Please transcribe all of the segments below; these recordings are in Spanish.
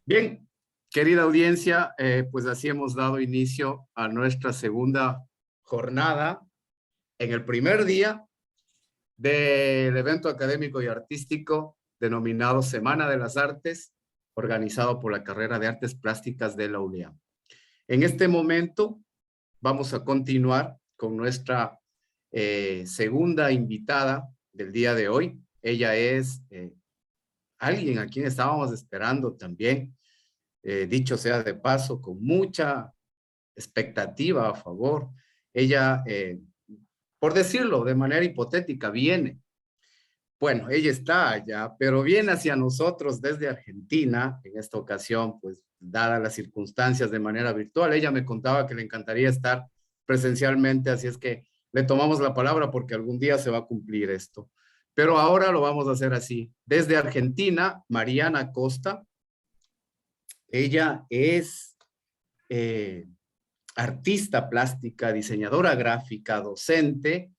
Bien, querida audiencia, pues así hemos dado inicio a nuestra segunda jornada en el primer día del evento académico y artístico denominado Semana de las Artes, organizado por la carrera de Artes Plásticas de la UNIAM. En este momento vamos a continuar con nuestra segunda invitada del día de hoy. Ella es alguien a quien estábamos esperando también, dicho sea de paso, con mucha expectativa a favor. Ella, por decirlo de manera hipotética, viene. Bueno, ella está allá, pero viene hacia nosotros desde Argentina. En esta ocasión, pues, dadas las circunstancias, de manera virtual. Ella me contaba que le encantaría estar presencialmente, así es que le tomamos la palabra porque algún día se va a cumplir esto. Pero ahora lo vamos a hacer así. Desde Argentina, Mariana Costa. Ella es artista plástica, diseñadora gráfica, docente,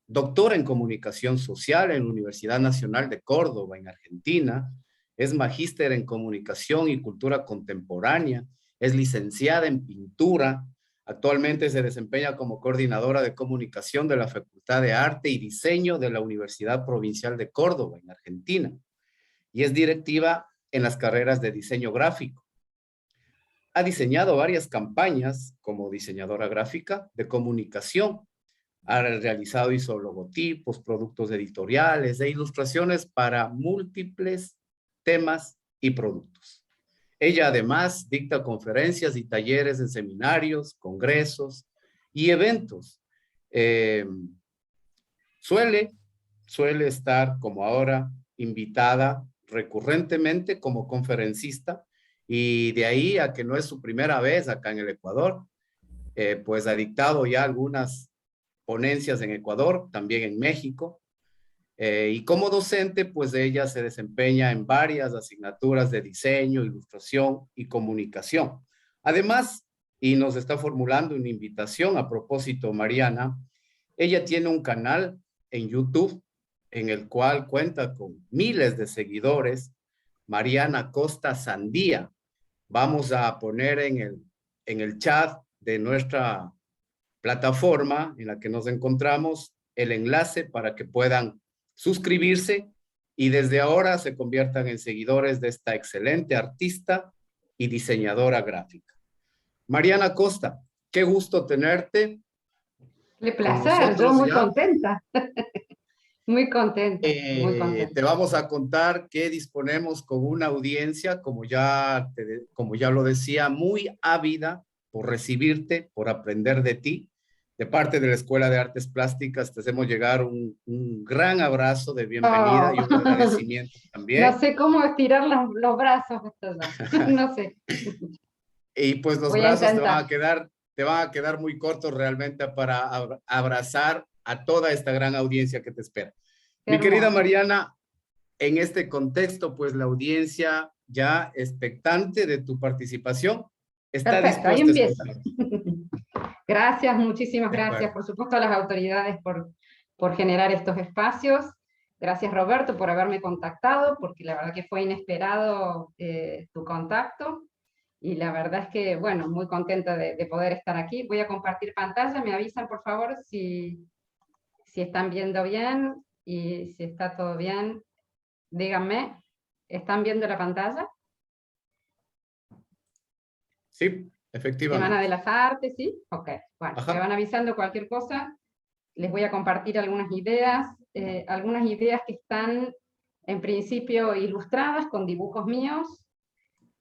doctora en comunicación social en la Universidad Nacional de Córdoba, en Argentina. Es magíster en comunicación y cultura contemporánea. Es licenciada en pintura. Actualmente se desempeña como coordinadora de comunicación de la Facultad de Arte y Diseño de la Universidad Provincial de Córdoba, en Argentina. Y es directiva en las carreras de diseño gráfico. Ha diseñado varias campañas como diseñadora gráfica de comunicación. Ha realizado logotipos, productos editoriales e ilustraciones para múltiples temas y productos. Ella además dicta conferencias y talleres en seminarios, congresos y eventos. Suele estar, como ahora, invitada recurrentemente como conferencista, y de ahí a que no es su primera vez acá en el Ecuador, pues ha dictado ya algunas ponencias en Ecuador, también en México, y como docente, pues ella se desempeña en varias asignaturas de diseño, ilustración y comunicación. Además, y nos está formulando una invitación a propósito, Mariana, ella tiene un canal en YouTube en el cual cuenta con miles de seguidores, Mariana Costa Sandía. Vamos a poner en el chat de nuestra plataforma en la que nos encontramos el enlace para que puedan suscribirse y desde ahora se conviertan en seguidores de esta excelente artista y diseñadora gráfica. Mariana Costa, qué gusto tenerte. Qué Con placer, yo nosotros muy ya. contenta. Muy contenta, muy contenta. Te vamos a contar que disponemos con una audiencia, como ya lo decía, muy ávida por recibirte, por aprender de ti. De parte de la Escuela de Artes Plásticas te hacemos llegar un gran abrazo de bienvenida Oh, y un agradecimiento no también. sé cómo estirar los brazos hasta allá. No sé. Y pues los Voy a brazos intentar. te van a quedar muy cortos realmente para abrazar a toda esta gran audiencia que te espera. Qué Mi querida hermoso. Mariana, en este contexto, pues la audiencia ya expectante de tu participación está Perfecto, ahí dispuesta a empiezo. escuchar. Gracias, muchísimas De gracias, acuerdo. por supuesto, a las autoridades por generar estos espacios. Gracias, Roberto, por haberme contactado, porque la verdad que fue inesperado tu contacto. Y la verdad es que, bueno, muy contenta de poder estar aquí. Voy a compartir pantalla, me avisan, por favor, si están viendo bien y si está todo bien. Díganme, ¿están viendo la pantalla? Sí, Semana de efectivamente. las Artes, ¿sí? Ok, bueno, me Ajá. van avisando cualquier cosa. Les voy a compartir algunas ideas que están en principio ilustradas con dibujos míos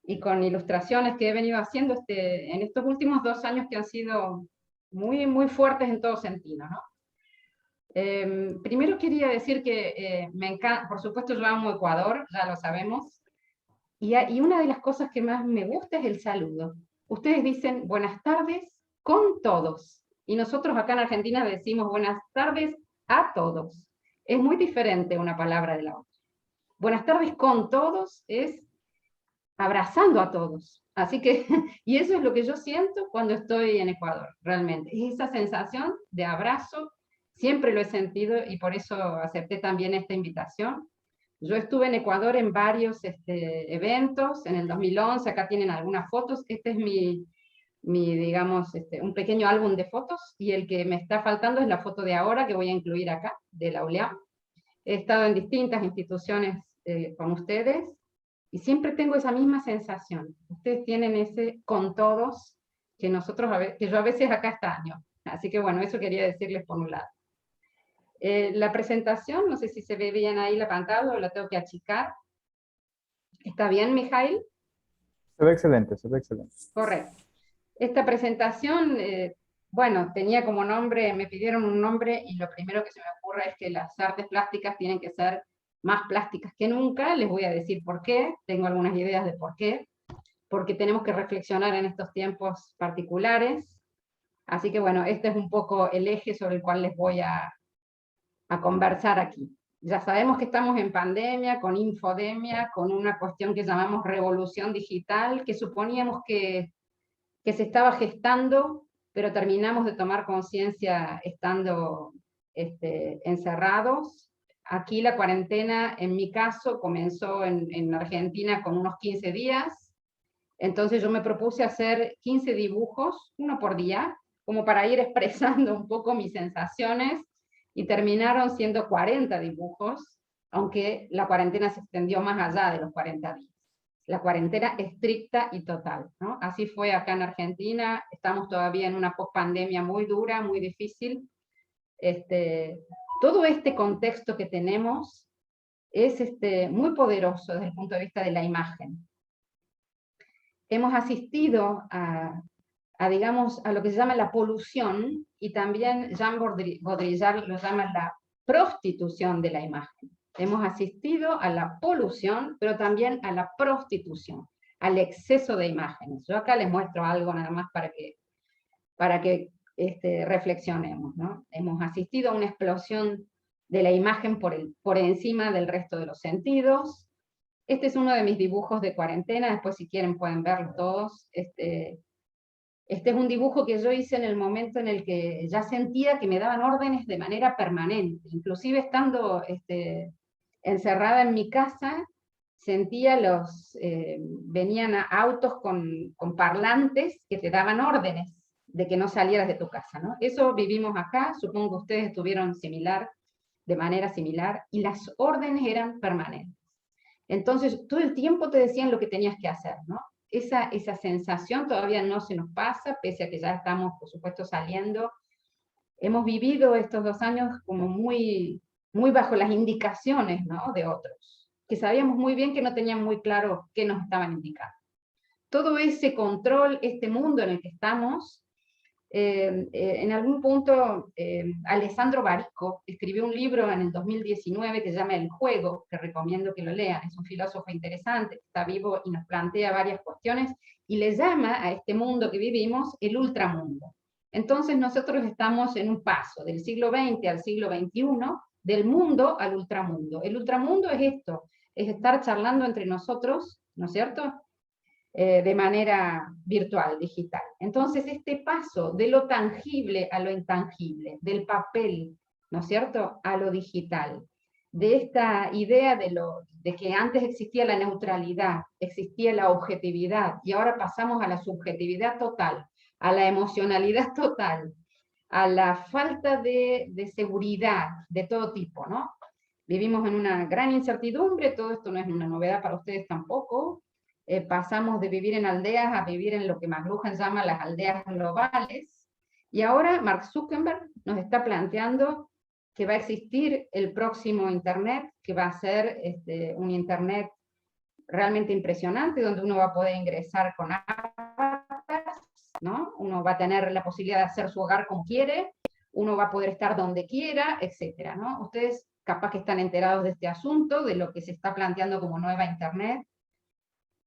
y con ilustraciones que he venido haciendo en estos últimos 2 años que han sido muy, muy fuertes en todo sentido, ¿no? Primero quería decir que me encanta, por supuesto yo amo Ecuador, ya lo sabemos, y una de las cosas que más me gusta es el saludo. Ustedes dicen buenas tardes con todos, y nosotros acá en Argentina decimos buenas tardes a todos. Es muy diferente una palabra de la otra. Buenas tardes con todos es abrazando a todos. Así que, y eso es lo que yo siento cuando estoy en Ecuador, realmente. Es esa sensación de abrazo, siempre lo he sentido y por eso acepté también esta invitación, Yo estuve en Ecuador en varios eventos, en el 2011, acá tienen algunas fotos, este es digamos, un pequeño álbum de fotos, y el que me está faltando es la foto de ahora, que voy a incluir acá, de la ULEA. He estado en distintas instituciones con ustedes, y siempre tengo esa misma sensación. Ustedes tienen ese con todos, que que yo a veces acá extraño. Así que bueno, eso quería decirles por un lado. La presentación, no sé si se ve bien ahí la pantalla o la tengo que achicar. ¿Está bien, Mijail? Se ve excelente, se ve excelente. Correcto. Esta presentación, bueno, tenía como nombre, me pidieron un nombre, y lo primero que se me ocurre es que las artes plásticas tienen que ser más plásticas que nunca. Les voy a decir por qué, tengo algunas ideas de por qué, porque tenemos que reflexionar en estos tiempos particulares. Así que bueno, este es un poco el eje sobre el cual les voy a conversar aquí. Ya sabemos que estamos en pandemia, con infodemia, con una cuestión que llamamos revolución digital, que suponíamos que se estaba gestando, pero terminamos de tomar conciencia estando encerrados. Aquí la cuarentena, en mi caso, comenzó en Argentina con unos 15 días, entonces yo me propuse hacer 15 dibujos, uno por día, como para ir expresando un poco mis sensaciones, y terminaron siendo 40 dibujos, aunque la cuarentena se extendió más allá de los 40 días. La cuarentena estricta y total, ¿no? Así fue acá en Argentina, estamos todavía en una pospandemia muy dura, muy difícil. Todo este contexto que tenemos es muy poderoso desde el punto de vista de la imagen. Hemos asistido digamos, a lo que se llama la polución, y también Jean Baudrillard lo llama la prostitución de la imagen. Hemos asistido a la polución, pero también a la prostitución, al exceso de imágenes. Yo acá les muestro algo nada más para que reflexionemos, ¿no? Hemos asistido a una explosión de la imagen por encima del resto de los sentidos. Este es uno de mis dibujos de cuarentena, después si quieren pueden verlo todos. Este es un dibujo que yo hice en el momento en el que ya sentía que me daban órdenes de manera permanente. Inclusive estando encerrada en mi casa, sentía venían autos con parlantes que te daban órdenes de que no salieras de tu casa, ¿no? Eso vivimos acá, supongo que ustedes estuvieron de manera similar, y las órdenes eran permanentes. Entonces, todo el tiempo te decían lo que tenías que hacer, ¿no? Esa sensación todavía no se nos pasa, pese a que ya estamos, por supuesto, saliendo. Hemos vivido estos 2 años como muy, muy bajo las indicaciones, ¿no?, de otros, que sabíamos muy bien que no tenían muy claro qué nos estaban indicando. Todo ese control, este mundo en el que estamos, en algún punto Alessandro Barico escribió un libro en el 2019 que se llama El Juego, que recomiendo que lo lean. Es un filósofo interesante, que está vivo y nos plantea varias cuestiones, y le llama a este mundo que vivimos el ultramundo. Entonces nosotros estamos en un paso del siglo XX al siglo XXI, del mundo al ultramundo. El ultramundo es esto, es estar charlando entre nosotros, ¿no es cierto?, de manera virtual, digital. Entonces, este paso de lo tangible a lo intangible, del papel, ¿no es cierto?, a lo digital, de esta idea de que antes existía la neutralidad, existía la objetividad, y ahora pasamos a la subjetividad total, a la emocionalidad total, a la falta de seguridad de todo tipo, ¿no? Vivimos en una gran incertidumbre, todo esto no es una novedad para ustedes tampoco. Pasamos de vivir en aldeas a vivir en lo que McLuhan llama las aldeas globales, y ahora Mark Zuckerberg nos está planteando que va a existir el próximo Internet, que va a ser un Internet realmente impresionante, donde uno va a poder ingresar con avatars, ¿no? Uno va a tener la posibilidad de hacer su hogar como quiere, uno va a poder estar donde quiera, etcétera, ¿no? Ustedes capaz que están enterados de este asunto, de lo que se está planteando como nueva Internet.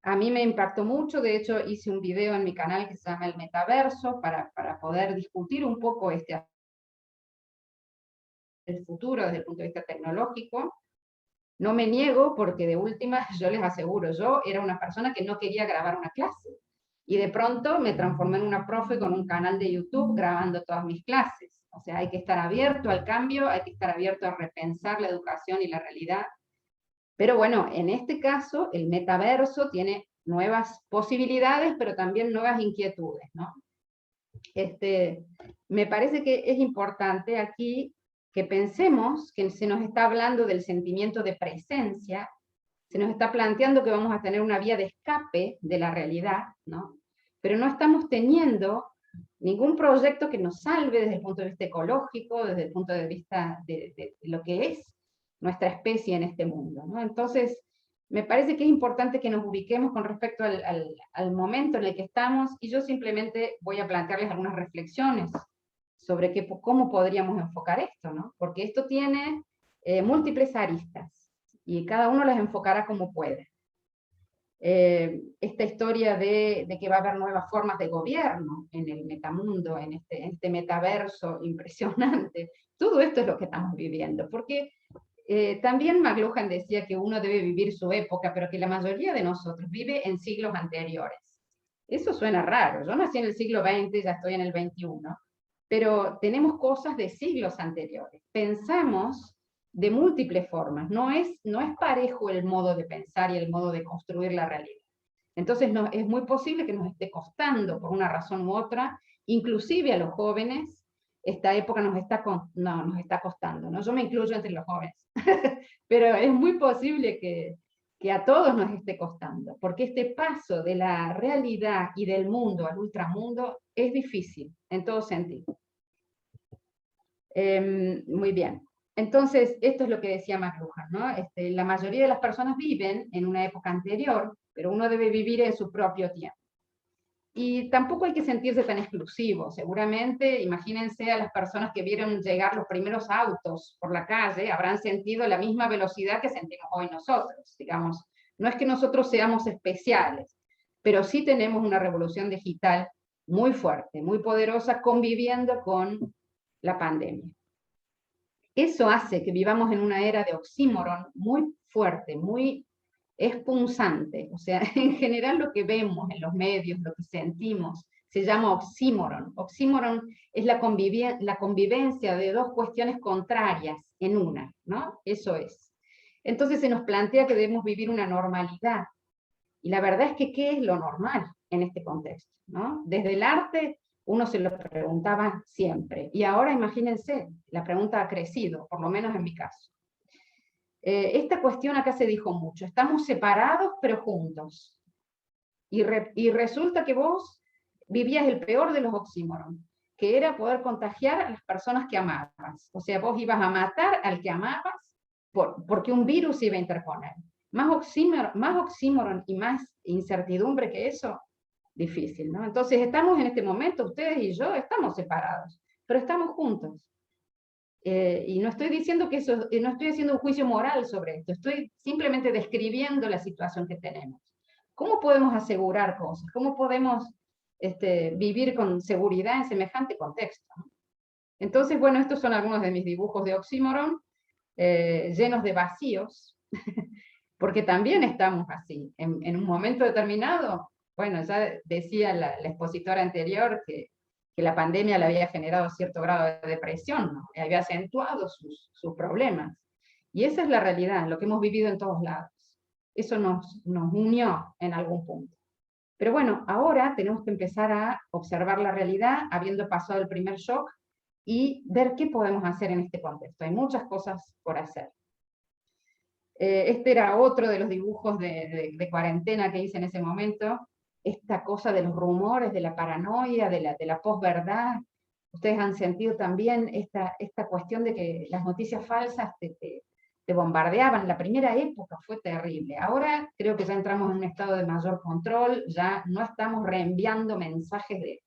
A mí me impactó mucho, de hecho hice un video en mi canal que se llama El Metaverso, para poder discutir un poco el futuro desde el punto de vista tecnológico. No me niego, porque de última, yo les aseguro, yo era una persona que no quería grabar una clase, y de pronto me transformé en una profe con un canal de YouTube grabando todas mis clases. O sea, hay que estar abierto al cambio, hay que estar abierto a repensar la educación y la realidad. Pero bueno, en este caso, el metaverso tiene nuevas posibilidades, pero también nuevas inquietudes, ¿no? Me parece que es importante aquí que pensemos que se nos está hablando del sentimiento de presencia, se nos está planteando que vamos a tener una vía de escape de la realidad, ¿no? Pero no estamos teniendo ningún proyecto que nos salve desde el punto de vista ecológico, desde el punto de vista de lo que es nuestra especie en este mundo, ¿no? Entonces, me parece que es importante que nos ubiquemos con respecto al momento en el que estamos, y yo simplemente voy a plantearles algunas reflexiones sobre cómo podríamos enfocar esto, ¿no? Porque esto tiene múltiples aristas, y cada uno las enfocará como puede. Esta historia de que va a haber nuevas formas de gobierno en el metamundo, en este metaverso impresionante, todo esto es lo que estamos viviendo, porque también McLuhan decía que uno debe vivir su época, pero que la mayoría de nosotros vive en siglos anteriores. Eso suena raro, yo nací en el siglo XX, ya estoy en el XXI, pero tenemos cosas de siglos anteriores. Pensamos de múltiples formas, no es parejo el modo de pensar y el modo de construir la realidad. Entonces es muy posible que nos esté costando, por una razón u otra, inclusive a los jóvenes, esta época nos está costando, ¿no? Yo me incluyo entre los jóvenes, pero es muy posible que a todos nos esté costando, porque este paso de la realidad y del mundo al ultramundo es difícil, en todo sentido. Muy bien. Entonces, esto es lo que decía McLuhan, ¿no? La mayoría de las personas viven en una época anterior, pero uno debe vivir en su propio tiempo. Y tampoco hay que sentirse tan exclusivo. Seguramente, imagínense a las personas que vieron llegar los primeros autos por la calle, habrán sentido la misma velocidad que sentimos hoy nosotros. Digamos, no es que nosotros seamos especiales, pero sí tenemos una revolución digital muy fuerte, muy poderosa, conviviendo con la pandemia. Eso hace que vivamos en una era de oxímoron muy fuerte, muy punzante. O sea, en general lo que vemos en los medios, lo que sentimos, se llama oxímoron. Oxímoron es la convivencia de dos cuestiones contrarias en una, ¿no? Eso es. Entonces se nos plantea que debemos vivir una normalidad. Y la verdad es que, ¿qué es lo normal en este contexto, ¿no? Desde el arte uno se lo preguntaba siempre. Y ahora imagínense, la pregunta ha crecido, por lo menos en mi caso. Esta cuestión acá se dijo mucho, estamos separados pero juntos. Y resulta que vos vivías el peor de los oxímoron, que era poder contagiar a las personas que amabas. O sea, vos ibas a matar al que amabas porque un virus iba a interponer. Más oxímoron y más incertidumbre que eso, difícil, ¿no? Entonces estamos en este momento, ustedes y yo estamos separados, pero estamos juntos. Y no estoy diciendo que eso, no estoy haciendo un juicio moral sobre esto, estoy simplemente describiendo la situación que tenemos. ¿Cómo podemos asegurar cosas? ¿Cómo podemos vivir con seguridad en semejante contexto? Entonces, bueno, estos son algunos de mis dibujos de oxímoron, llenos de vacíos, porque también estamos así. En un momento determinado, bueno, ya decía la expositora anterior que la pandemia le había generado cierto grado de depresión, ¿no? Y había acentuado sus problemas. Y esa es la realidad, lo que hemos vivido en todos lados. Eso nos unió en algún punto. Pero bueno, ahora tenemos que empezar a observar la realidad, habiendo pasado el primer shock, y ver qué podemos hacer en este contexto. Hay muchas cosas por hacer. Este era otro de los dibujos de cuarentena que hice en ese momento, esta cosa de los rumores, de la paranoia, de la posverdad. Ustedes han sentido también esta cuestión de que las noticias falsas te bombardeaban. La primera época fue terrible. Ahora creo que ya entramos en un estado de mayor control, ya no estamos reenviando mensajes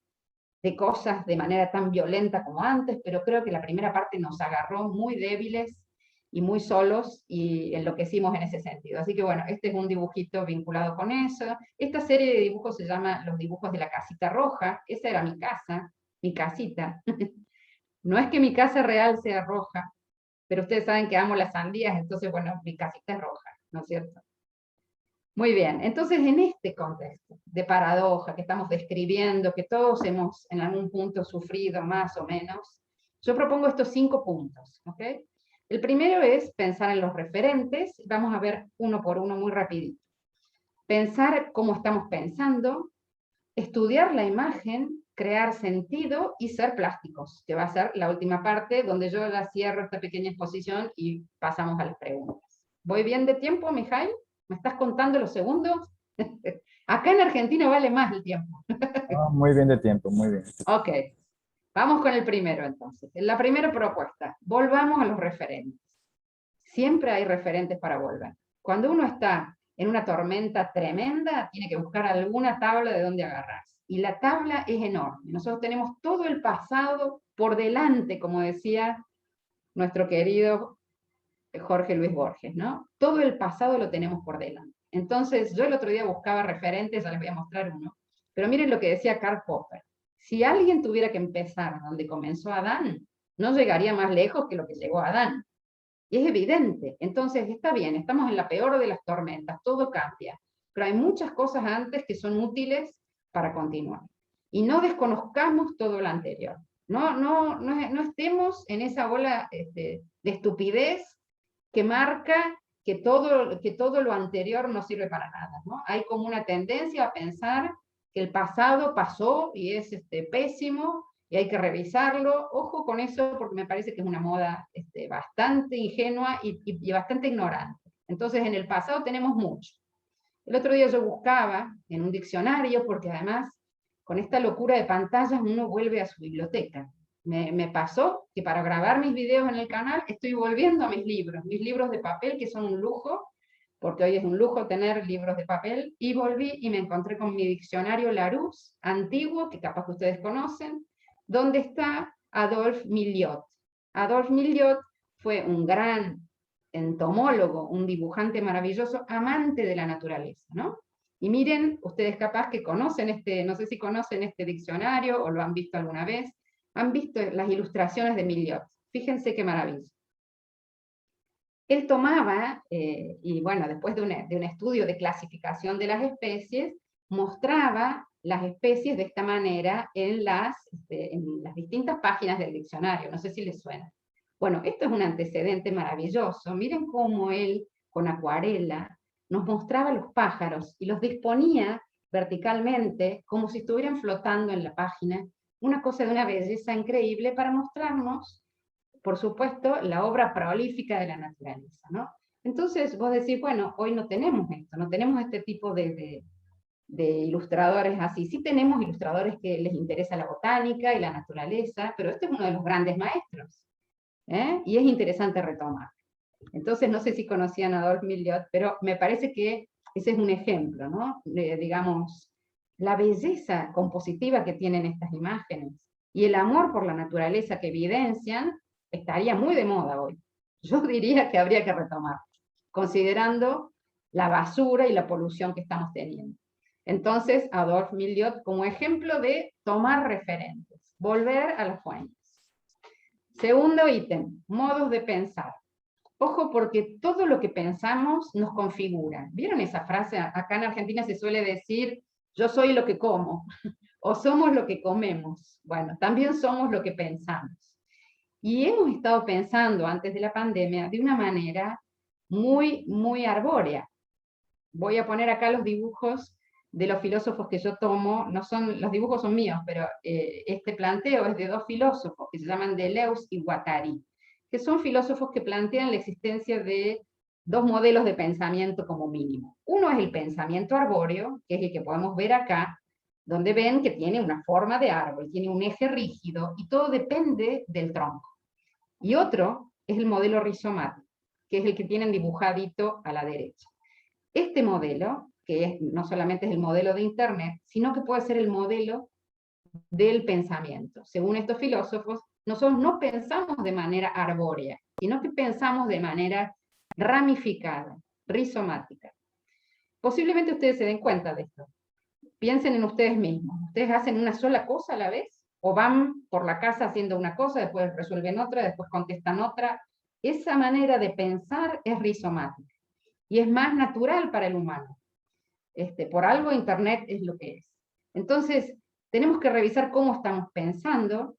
de cosas de manera tan violenta como antes, pero creo que la primera parte nos agarró muy débiles y muy solos, y enloquecimos en ese sentido. Así que bueno, este es un dibujito vinculado con eso. Esta serie de dibujos se llama Los dibujos de la casita roja. Esa era mi casa, mi casita. No es que mi casa real sea roja, pero ustedes saben que amo las sandías, entonces bueno, mi casita es roja, ¿no es cierto? Muy bien, entonces en este contexto de paradoja que estamos describiendo, que todos hemos en algún punto sufrido más o menos, yo propongo estos 5 puntos, ¿ok? El primero es pensar en los referentes. Vamos a ver uno por uno muy rapidito. Pensar cómo estamos pensando, estudiar la imagen, crear sentido y ser plásticos, que va a ser la última parte donde yo ya cierro esta pequeña exposición y pasamos a las preguntas. ¿Voy bien de tiempo, Mijail? ¿Me estás contando los segundos? Acá en Argentina vale más el tiempo. Muy bien de tiempo, muy bien. Ok, vamos con el primero entonces. La primera propuesta, volvamos a los referentes. Siempre hay referentes para volver. Cuando uno está en una tormenta tremenda, tiene que buscar alguna tabla de donde agarrarse. Y la tabla es enorme. Nosotros tenemos todo el pasado por delante, como decía nuestro querido Jorge Luis Borges, ¿no? Todo el pasado lo tenemos por delante. Entonces, yo el otro día buscaba referentes, ya les voy a mostrar uno, pero miren lo que decía Karl Popper. Si alguien tuviera que empezar donde comenzó Adán, no llegaría más lejos que lo que llegó Adán. Y es evidente. Entonces, está bien, estamos en la peor de las tormentas, todo cambia, pero hay muchas cosas antes que son útiles para continuar. Y no desconozcamos todo lo anterior. No estemos en esa ola de estupidez que marca que todo lo anterior no sirve para nada, ¿no? Hay como una tendencia a pensar que el pasado pasó y es pésimo y hay que revisarlo. Ojo con eso porque me parece que es una moda bastante ingenua y bastante ignorante. Entonces en el pasado tenemos mucho. El otro día yo buscaba en un diccionario, porque además con esta locura de pantallas uno vuelve a su biblioteca. Me pasó que para grabar mis videos en el canal estoy volviendo a mis libros de papel, que son un lujo, porque hoy es un lujo tener libros de papel, y volví y me encontré con mi diccionario Larousse, antiguo, que capaz que ustedes conocen, donde está Adolphe Milliot. Adolphe Milliot fue un gran entomólogo, un dibujante maravilloso, amante de la naturaleza, ¿no? Y miren, ustedes capaz que conocen no sé si conocen este diccionario o lo han visto alguna vez, han visto las ilustraciones de Milliot. Fíjense qué maravilla. Él tomaba, y bueno, después de un estudio de clasificación de las especies, mostraba las especies de esta manera en las distintas páginas del diccionario. No sé si les suena. Bueno, esto es un antecedente maravilloso. Miren cómo él, con acuarela, nos mostraba los pájaros y los disponía verticalmente como si estuvieran flotando en la página. Una cosa de una belleza increíble para mostrarnos, por supuesto, la obra prolífica de la naturaleza, ¿no? Entonces vos decís, bueno, hoy no tenemos esto, no tenemos este tipo de ilustradores así. Sí tenemos ilustradores que les interesa la botánica y la naturaleza, pero este es uno de los grandes maestros, ¿eh? Y es interesante retomar. Entonces, no sé si conocían a Adolphe Milliot, pero me parece que ese es un ejemplo, ¿no? Digamos, la belleza compositiva que tienen estas imágenes y el amor por la naturaleza que evidencian estaría muy de moda hoy. Yo diría que habría que retomar, considerando la basura y la polución que estamos teniendo. Entonces, Adolphe Milliot como ejemplo de tomar referentes, volver a las fuentes. Segundo ítem, modos de pensar. Ojo, porque todo lo que pensamos nos configura. ¿Vieron esa frase? Acá en Argentina se suele decir, yo soy lo que como, o somos lo que comemos. Bueno, también somos lo que pensamos. Y hemos estado pensando antes de la pandemia de una manera muy, muy arbórea. Voy a poner acá los dibujos de los filósofos que yo tomo, los dibujos son míos, pero este planteo es de dos filósofos que se llaman Deleuze y Guattari, que son filósofos que plantean la existencia de dos modelos de pensamiento como mínimo. Uno es el pensamiento arbóreo, que es el que podemos ver acá, donde ven que tiene una forma de árbol, tiene un eje rígido y todo depende del tronco. Y otro es el modelo rizomático, que es el que tienen dibujadito a la derecha. Este modelo, que no solamente es el modelo de Internet, sino que puede ser el modelo del pensamiento. Según estos filósofos, nosotros no pensamos de manera arbórea, sino que pensamos de manera ramificada, rizomática. Posiblemente ustedes se den cuenta de esto. Piensen en ustedes mismos. ¿Ustedes hacen una sola cosa a la vez? ¿O van por la casa haciendo una cosa, después resuelven otra, después contestan otra? Esa manera de pensar es rizomática. Y es más natural para el humano. Por algo Internet es lo que es. Entonces, tenemos que revisar cómo estamos pensando,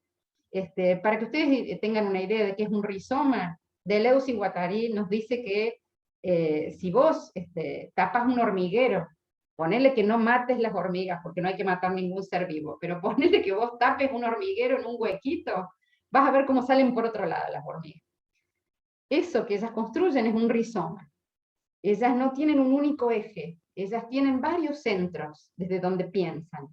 para que ustedes tengan una idea de qué es un rizoma. Deleuze y Guattari nos dice que si vos tapas un hormiguero, ponele que no mates las hormigas, porque no hay que matar ningún ser vivo, pero ponele que vos tapes un hormiguero en un huequito, vas a ver cómo salen por otro lado las hormigas. Eso que ellas construyen es un rizoma. Ellas no tienen un único eje, ellas tienen varios centros desde donde piensan.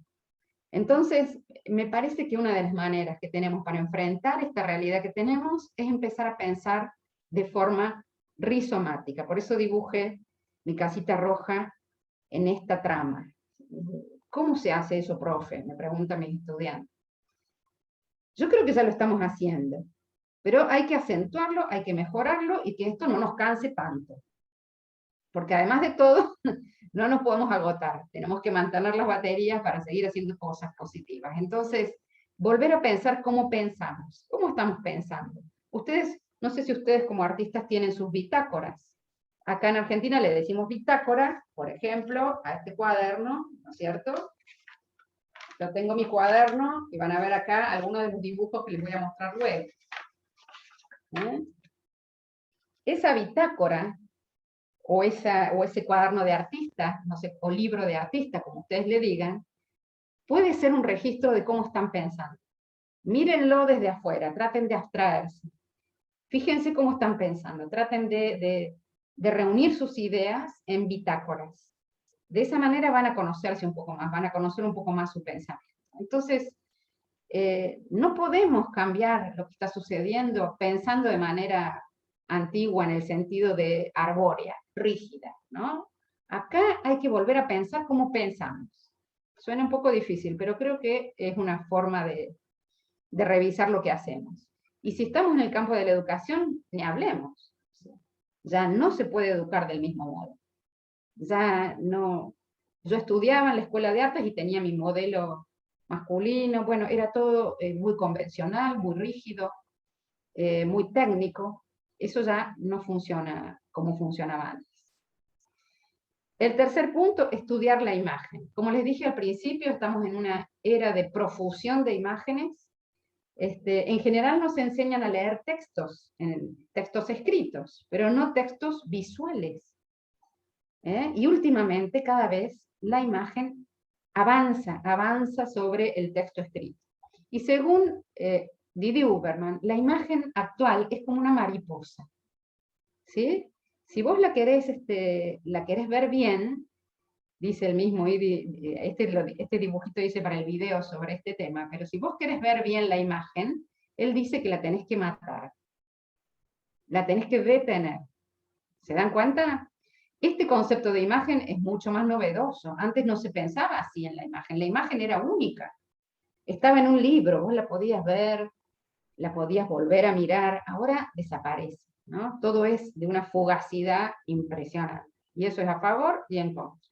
Entonces, me parece que una de las maneras que tenemos para enfrentar esta realidad que tenemos es empezar a pensar de forma rizomática. Por eso dibujé mi casita roja en esta trama. ¿Cómo se hace eso, profe?, me preguntan mis estudiantes. Yo creo que ya lo estamos haciendo, pero hay que acentuarlo, hay que mejorarlo y que esto no nos canse tanto. Porque además de todo, no nos podemos agotar, tenemos que mantener las baterías para seguir haciendo cosas positivas. Entonces, volver a pensar cómo pensamos, cómo estamos pensando. Ustedes, no sé si ustedes como artistas tienen sus bitácoras. Acá en Argentina le decimos bitácoras, por ejemplo, a este cuaderno, ¿no es cierto? Yo tengo mi cuaderno y van a ver acá algunos de los dibujos que les voy a mostrar luego. Esa bitácora o ese cuaderno de artista, no sé, o libro de artista, como ustedes le digan, puede ser un registro de cómo están pensando. Mírenlo desde afuera, traten de abstraerse. Fíjense cómo están pensando, traten de reunir sus ideas en bitácoras. De esa manera van a conocerse un poco más, van a conocer un poco más su pensamiento. Entonces, no podemos cambiar lo que está sucediendo pensando de manera antigua en el sentido de arbórea, rígida, ¿no? Acá hay que volver a pensar cómo pensamos. Suena un poco difícil, pero creo que es una forma de revisar lo que hacemos. Y si estamos en el campo de la educación, ni hablemos. Ya no se puede educar del mismo modo. Ya no... Yo estudiaba en la escuela de artes y tenía mi modelo masculino, bueno, era todo muy convencional, muy rígido, muy técnico. Eso ya no funciona como funcionaba antes. El tercer punto, estudiar la imagen. Como les dije al principio, estamos en una era de profusión de imágenes. En general nos enseñan a leer textos escritos, pero no textos visuales. Y últimamente, cada vez, la imagen avanza sobre el texto escrito. Y según Didi Huberman, la imagen actual es como una mariposa. ¿Sí? Si vos la querés ver bien, dice el mismo Didi, este dibujito dice para el video sobre este tema, pero si vos querés ver bien la imagen, él dice que la tenés que matar. La tenés que detener. ¿Se dan cuenta? Este concepto de imagen es mucho más novedoso. Antes no se pensaba así en la imagen era única. Estaba en un libro, vos la podías ver, la podías volver a mirar, ahora desaparece, ¿no? Todo es de una fugacidad impresionante. Y eso es a favor y en contra.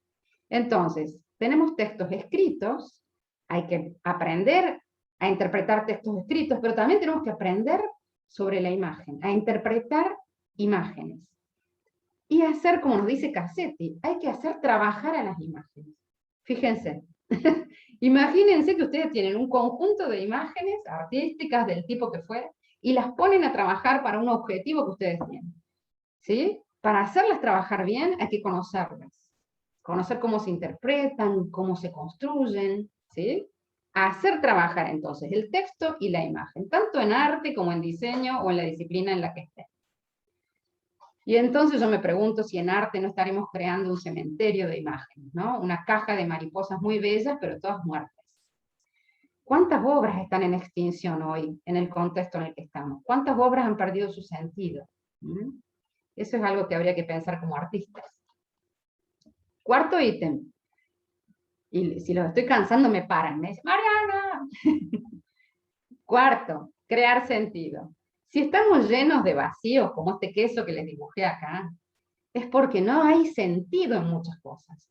Entonces, tenemos textos escritos, hay que aprender a interpretar textos escritos, pero también tenemos que aprender sobre la imagen, a interpretar imágenes. Y hacer, como nos dice Cassetti, hay que hacer trabajar a las imágenes. Fíjense, imagínense que ustedes tienen un conjunto de imágenes artísticas del tipo que fuera, y las ponen a trabajar para un objetivo que ustedes tienen. ¿Sí? Para hacerlas trabajar bien hay que conocerlas. Conocer cómo se interpretan, cómo se construyen, ¿sí? Hacer trabajar entonces el texto y la imagen, tanto en arte como en diseño o en la disciplina en la que esté. Y entonces yo me pregunto si en arte no estaremos creando un cementerio de imágenes, ¿no? Una caja de mariposas muy bellas, pero todas muertas. ¿Cuántas obras están en extinción hoy, en el contexto en el que estamos? ¿Cuántas obras han perdido su sentido? Eso es algo que habría que pensar como artistas. Cuarto ítem. Y si los estoy cansando, me paran. Me dicen, Mariana. Cuarto, crear sentido. Si estamos llenos de vacíos, como este queso que les dibujé acá, es porque no hay sentido en muchas cosas.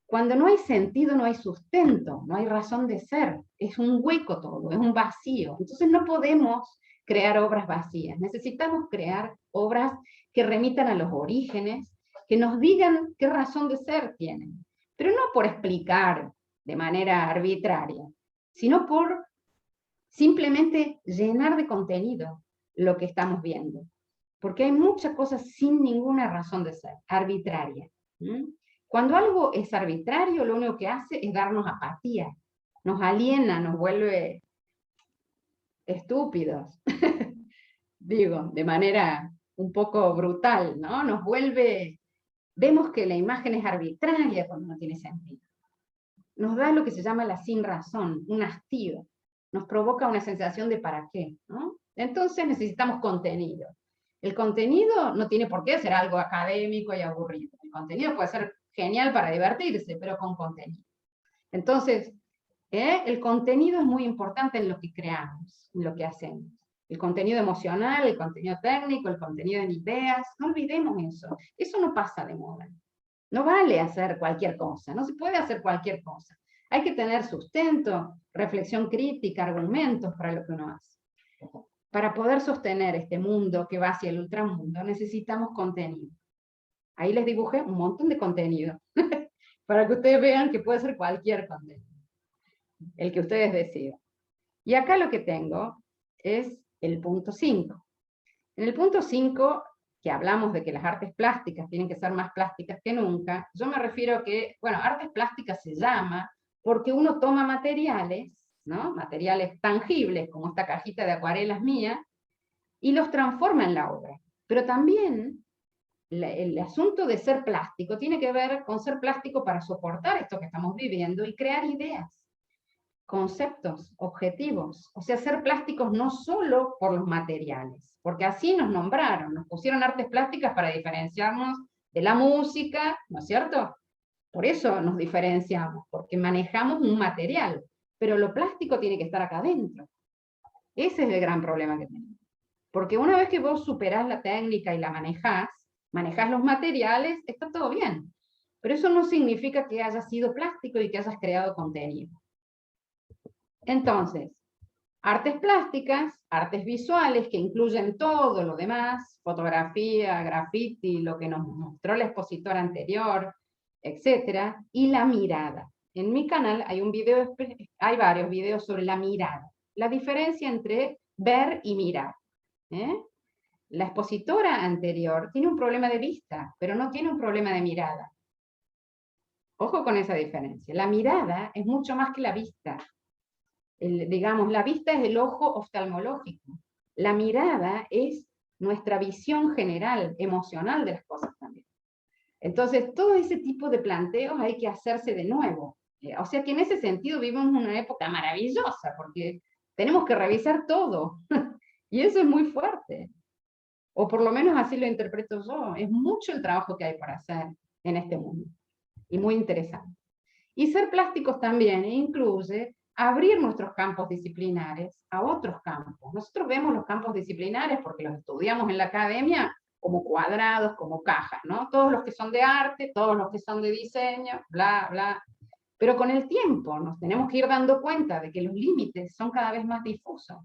Cuando no hay sentido, no hay sustento, no hay razón de ser. Es un hueco todo, es un vacío. Entonces no podemos crear obras vacías. Necesitamos crear obras que remitan a los orígenes, que nos digan qué razón de ser tienen. Pero no por explicar de manera arbitraria, sino por simplemente llenar de contenido lo que estamos viendo. porque hay muchas cosas sin ninguna razón de ser, arbitraria. Cuando algo es arbitrario, lo único que hace es darnos apatía, nos aliena, nos vuelve estúpidos, digo, de manera un poco brutal, ¿no? Nos vuelve, vemos que la imagen es arbitraria cuando no tiene sentido. Nos da lo que se llama la sin razón, un hastío, nos provoca una sensación de para qué, ¿no? Entonces necesitamos contenido. El contenido no tiene por qué ser algo académico y aburrido. El contenido puede ser genial para divertirse, pero con contenido. Entonces, el contenido es muy importante en lo que creamos, en lo que hacemos. El contenido emocional, el contenido técnico, el contenido en ideas, no olvidemos eso. Eso no pasa de moda. No vale hacer cualquier cosa, no se puede hacer cualquier cosa. Hay que tener sustento, reflexión crítica, argumentos para lo que uno hace. Para poder sostener este mundo que va hacia el ultramundo, necesitamos contenido. Ahí les dibujé un montón de contenido, para que ustedes vean que puede ser cualquier contenido, el que ustedes decidan. Y acá lo que tengo es el punto 5. En el punto 5, que hablamos de que las artes plásticas tienen que ser más plásticas que nunca, yo me refiero a que, bueno, artes plásticas se llama porque uno toma materiales, ¿no? Materiales tangibles, como esta cajita de acuarelas mía, y los transforma en la obra. Pero también el asunto de ser plástico tiene que ver con ser plástico para soportar esto que estamos viviendo y crear ideas, conceptos, objetivos. O sea, ser plásticos no solo por los materiales, porque así nos nombraron, nos pusieron artes plásticas para diferenciarnos de la música, ¿no es cierto? Por eso nos diferenciamos, porque manejamos un material, pero lo plástico tiene que estar acá adentro. Ese es el gran problema que tenemos. Porque una vez que vos superás la técnica y la manejás los materiales, está todo bien. Pero eso no significa que hayas sido plástico y que hayas creado contenido. Entonces, artes plásticas, artes visuales que incluyen todo lo demás, fotografía, graffiti, lo que nos mostró la expositora anterior, etcétera, y la mirada. En mi canal hay varios videos sobre la mirada, la diferencia entre ver y mirar. La expositora anterior tiene un problema de vista, pero no tiene un problema de mirada. Ojo con esa diferencia. La mirada es mucho más que la vista. Digamos, la vista es el ojo oftalmológico. La mirada es nuestra visión general, emocional de las cosas también. Entonces, todo ese tipo de planteos hay que hacerse de nuevo. O sea que en ese sentido vivimos una época maravillosa, porque tenemos que revisar todo. Y eso es muy fuerte. O por lo menos así lo interpreto yo. Es mucho el trabajo que hay para hacer en este mundo. Y muy interesante. Y ser plásticos también incluye abrir nuestros campos disciplinares a otros campos. Nosotros vemos los campos disciplinares porque los estudiamos en la academia como cuadrados, como cajas, ¿no? Todos los que son de arte, todos los que son de diseño, bla, bla. Pero con el tiempo nos tenemos que ir dando cuenta de que los límites son cada vez más difusos.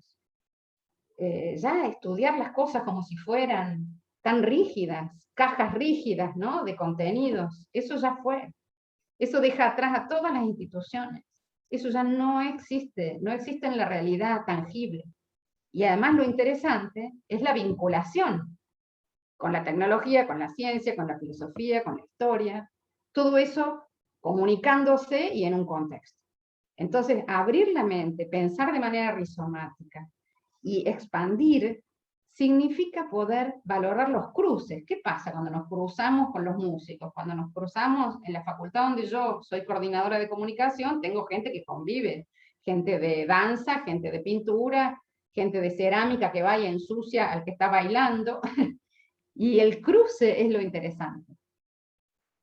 Ya estudiar las cosas como si fueran tan rígidas, cajas rígidas, ¿no? De contenidos, eso ya fue. Eso deja atrás a todas las instituciones. Eso ya no existe, no existe en la realidad tangible. Y además lo interesante es la vinculación con la tecnología, con la ciencia, con la filosofía, con la historia. Todo eso comunicándose y en un contexto. Entonces, abrir la mente, pensar de manera rizomática y expandir significa poder valorar los cruces. ¿Qué pasa cuando nos cruzamos con los músicos? Cuando nos cruzamos en la facultad donde yo soy coordinadora de comunicación, tengo gente que convive, gente de danza, gente de pintura, gente de cerámica que va y ensucia al que está bailando, y el cruce es lo interesante.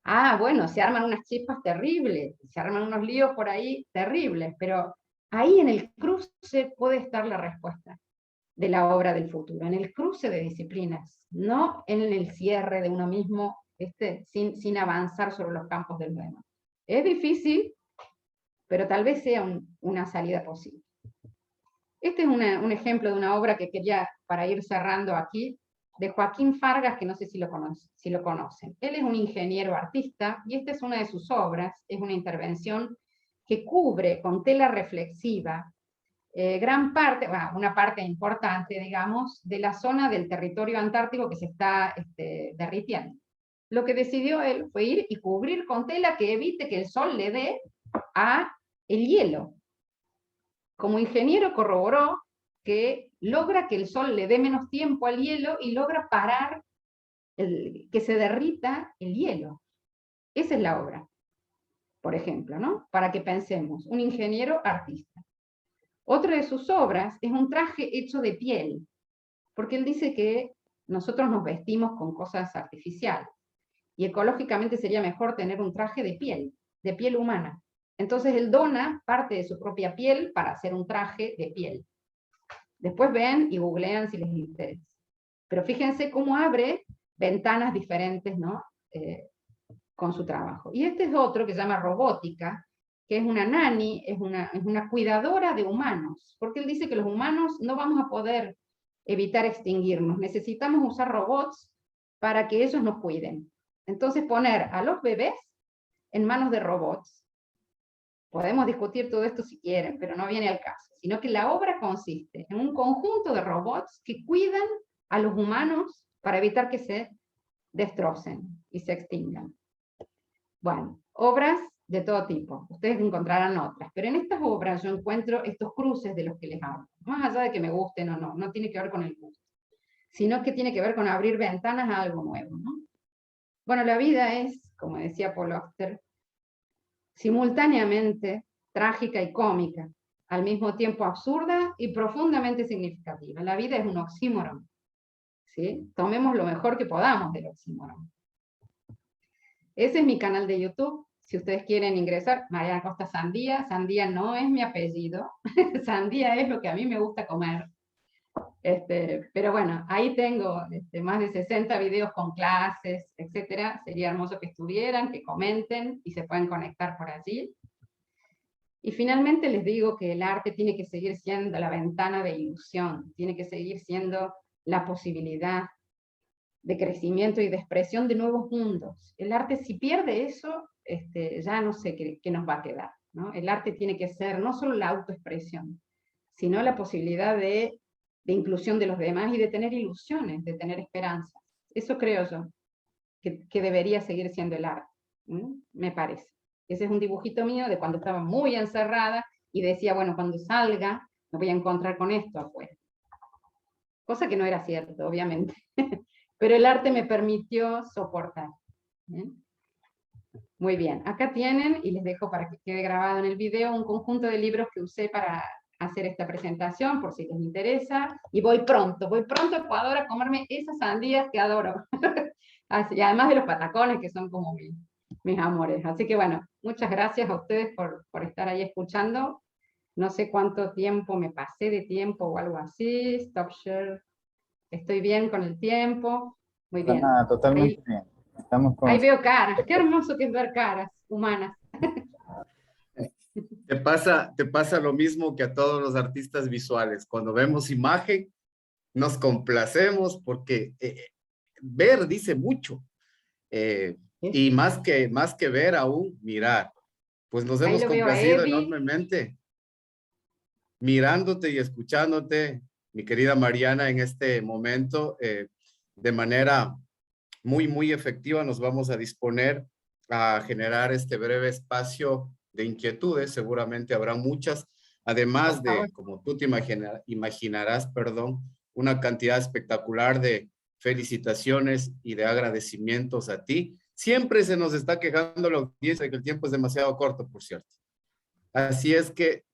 Ah, bueno, se arman unas chispas terribles, se arman unos líos por ahí terribles, pero ahí en el cruce puede estar la respuesta de la obra del futuro, en el cruce de disciplinas, no en el cierre de uno mismo, sin avanzar sobre los campos del nuevo. Es difícil, pero tal vez sea una salida posible. Este es un ejemplo de una obra que quería, para ir cerrando aquí, de Joaquín Fargas, que no sé si lo conocen. Él es un ingeniero artista, y esta es una de sus obras, es una intervención que cubre con tela reflexiva gran parte, bueno, una parte importante, digamos, de la zona del territorio antártico que se está derritiendo. Lo que decidió él fue ir y cubrir con tela que evite que el sol le dé a el hielo. Como ingeniero corroboró que logra que el sol le dé menos tiempo al hielo y logra parar que se derrita el hielo. Esa es la obra, por ejemplo, ¿no? Para que pensemos, un ingeniero artista. Otra de sus obras es un traje hecho de piel, porque él dice que nosotros nos vestimos con cosas artificiales, y ecológicamente sería mejor tener un traje de piel humana. Entonces él dona parte de su propia piel para hacer un traje de piel. Después ven y googlean si les interesa. Pero fíjense cómo abre ventanas diferentes, ¿no? Con su trabajo. Y este es otro que se llama robótica, que es una nani, es una cuidadora de humanos, porque él dice que los humanos no vamos a poder evitar extinguirnos, necesitamos usar robots para que ellos nos cuiden. Entonces poner a los bebés en manos de robots, podemos discutir todo esto si quieren, pero no viene al caso, sino que la obra consiste en un conjunto de robots que cuidan a los humanos para evitar que se destrocen y se extingan. Bueno, obras de todo tipo, ustedes encontrarán otras, pero en estas obras yo encuentro estos cruces de los que les hablo, más allá de que me gusten o no, no tiene que ver con el gusto, sino que tiene que ver con abrir ventanas a algo nuevo, ¿no? Bueno, la vida es, como decía Paul Auster, simultáneamente trágica y cómica, al mismo tiempo absurda y profundamente significativa. La vida es un oxímoron, ¿sí? Tomemos lo mejor que podamos del oxímoron. Ese es mi canal de YouTube. Si ustedes quieren ingresar, Mariana Costa Sandía. Sandía no es mi apellido. Sandía es lo que a mí me gusta comer. Pero bueno, ahí tengo más de 60 videos con clases, etcétera. Sería hermoso que estuvieran, que comenten y se pueden conectar por allí. Y finalmente les digo que el arte tiene que seguir siendo la ventana de ilusión, tiene que seguir siendo la posibilidad de crecimiento y de expresión de nuevos mundos. El arte, si pierde eso, ya no sé qué nos va a quedar, ¿no? El arte tiene que ser no solo la autoexpresión, sino la posibilidad de inclusión de los demás y de tener ilusiones, de tener esperanzas. Eso creo yo, que debería seguir siendo el arte, me parece. Ese es un dibujito mío de cuando estaba muy encerrada y decía, bueno, cuando salga me voy a encontrar con esto afuera. Cosa que no era cierto, obviamente. Pero el arte me permitió soportar. Muy bien, acá tienen, y les dejo para que quede grabado en el video, un conjunto de libros que usé para hacer esta presentación, por si les interesa, y voy pronto a Ecuador a comerme esas sandías que adoro. Así, y además de los patacones, que son como mis amores. Así que bueno, muchas gracias a ustedes por estar ahí escuchando. No sé cuánto tiempo me pasé de tiempo o algo así. Stop share. Estoy bien con el tiempo. Muy bien. Nada, totalmente bien. Estamos con... Ahí veo caras. Qué hermoso que es ver caras humanas. Te pasa lo mismo que a todos los artistas visuales. Cuando vemos imagen, nos complacemos porque ver dice mucho. Y más que ver aún, mirar. Pues nos Ahí hemos lo veo a complacido Evi. enormemente mirándote y escuchándote, mi querida Mariana, en este momento, de manera muy efectiva. Nos vamos a disponer a generar este breve espacio de inquietudes. Seguramente habrá muchas, además de, como tú te imaginarás, perdón, una cantidad espectacular de felicitaciones y de agradecimientos a ti. Siempre se nos está quejando la audiencia de que el tiempo es demasiado corto, por cierto. Así es que,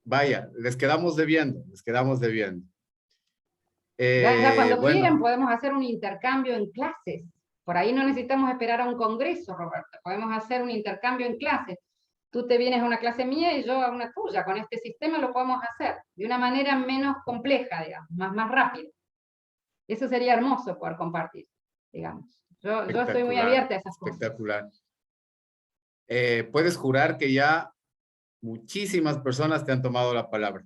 vaya, les quedamos debiendo. Ya cuando Bueno, quieran podemos hacer un intercambio en clases. Por ahí no necesitamos esperar a un congreso, Roberto. Podemos hacer un intercambio en clases. Tú te vienes a una clase mía y yo a una tuya. Con este sistema lo podemos hacer de una manera menos compleja, digamos, más rápida. Eso sería hermoso poder compartir, digamos. Yo estoy muy abierta a esas cosas. Espectacular. Puedes jurar que ya muchísimas personas te han tomado la palabra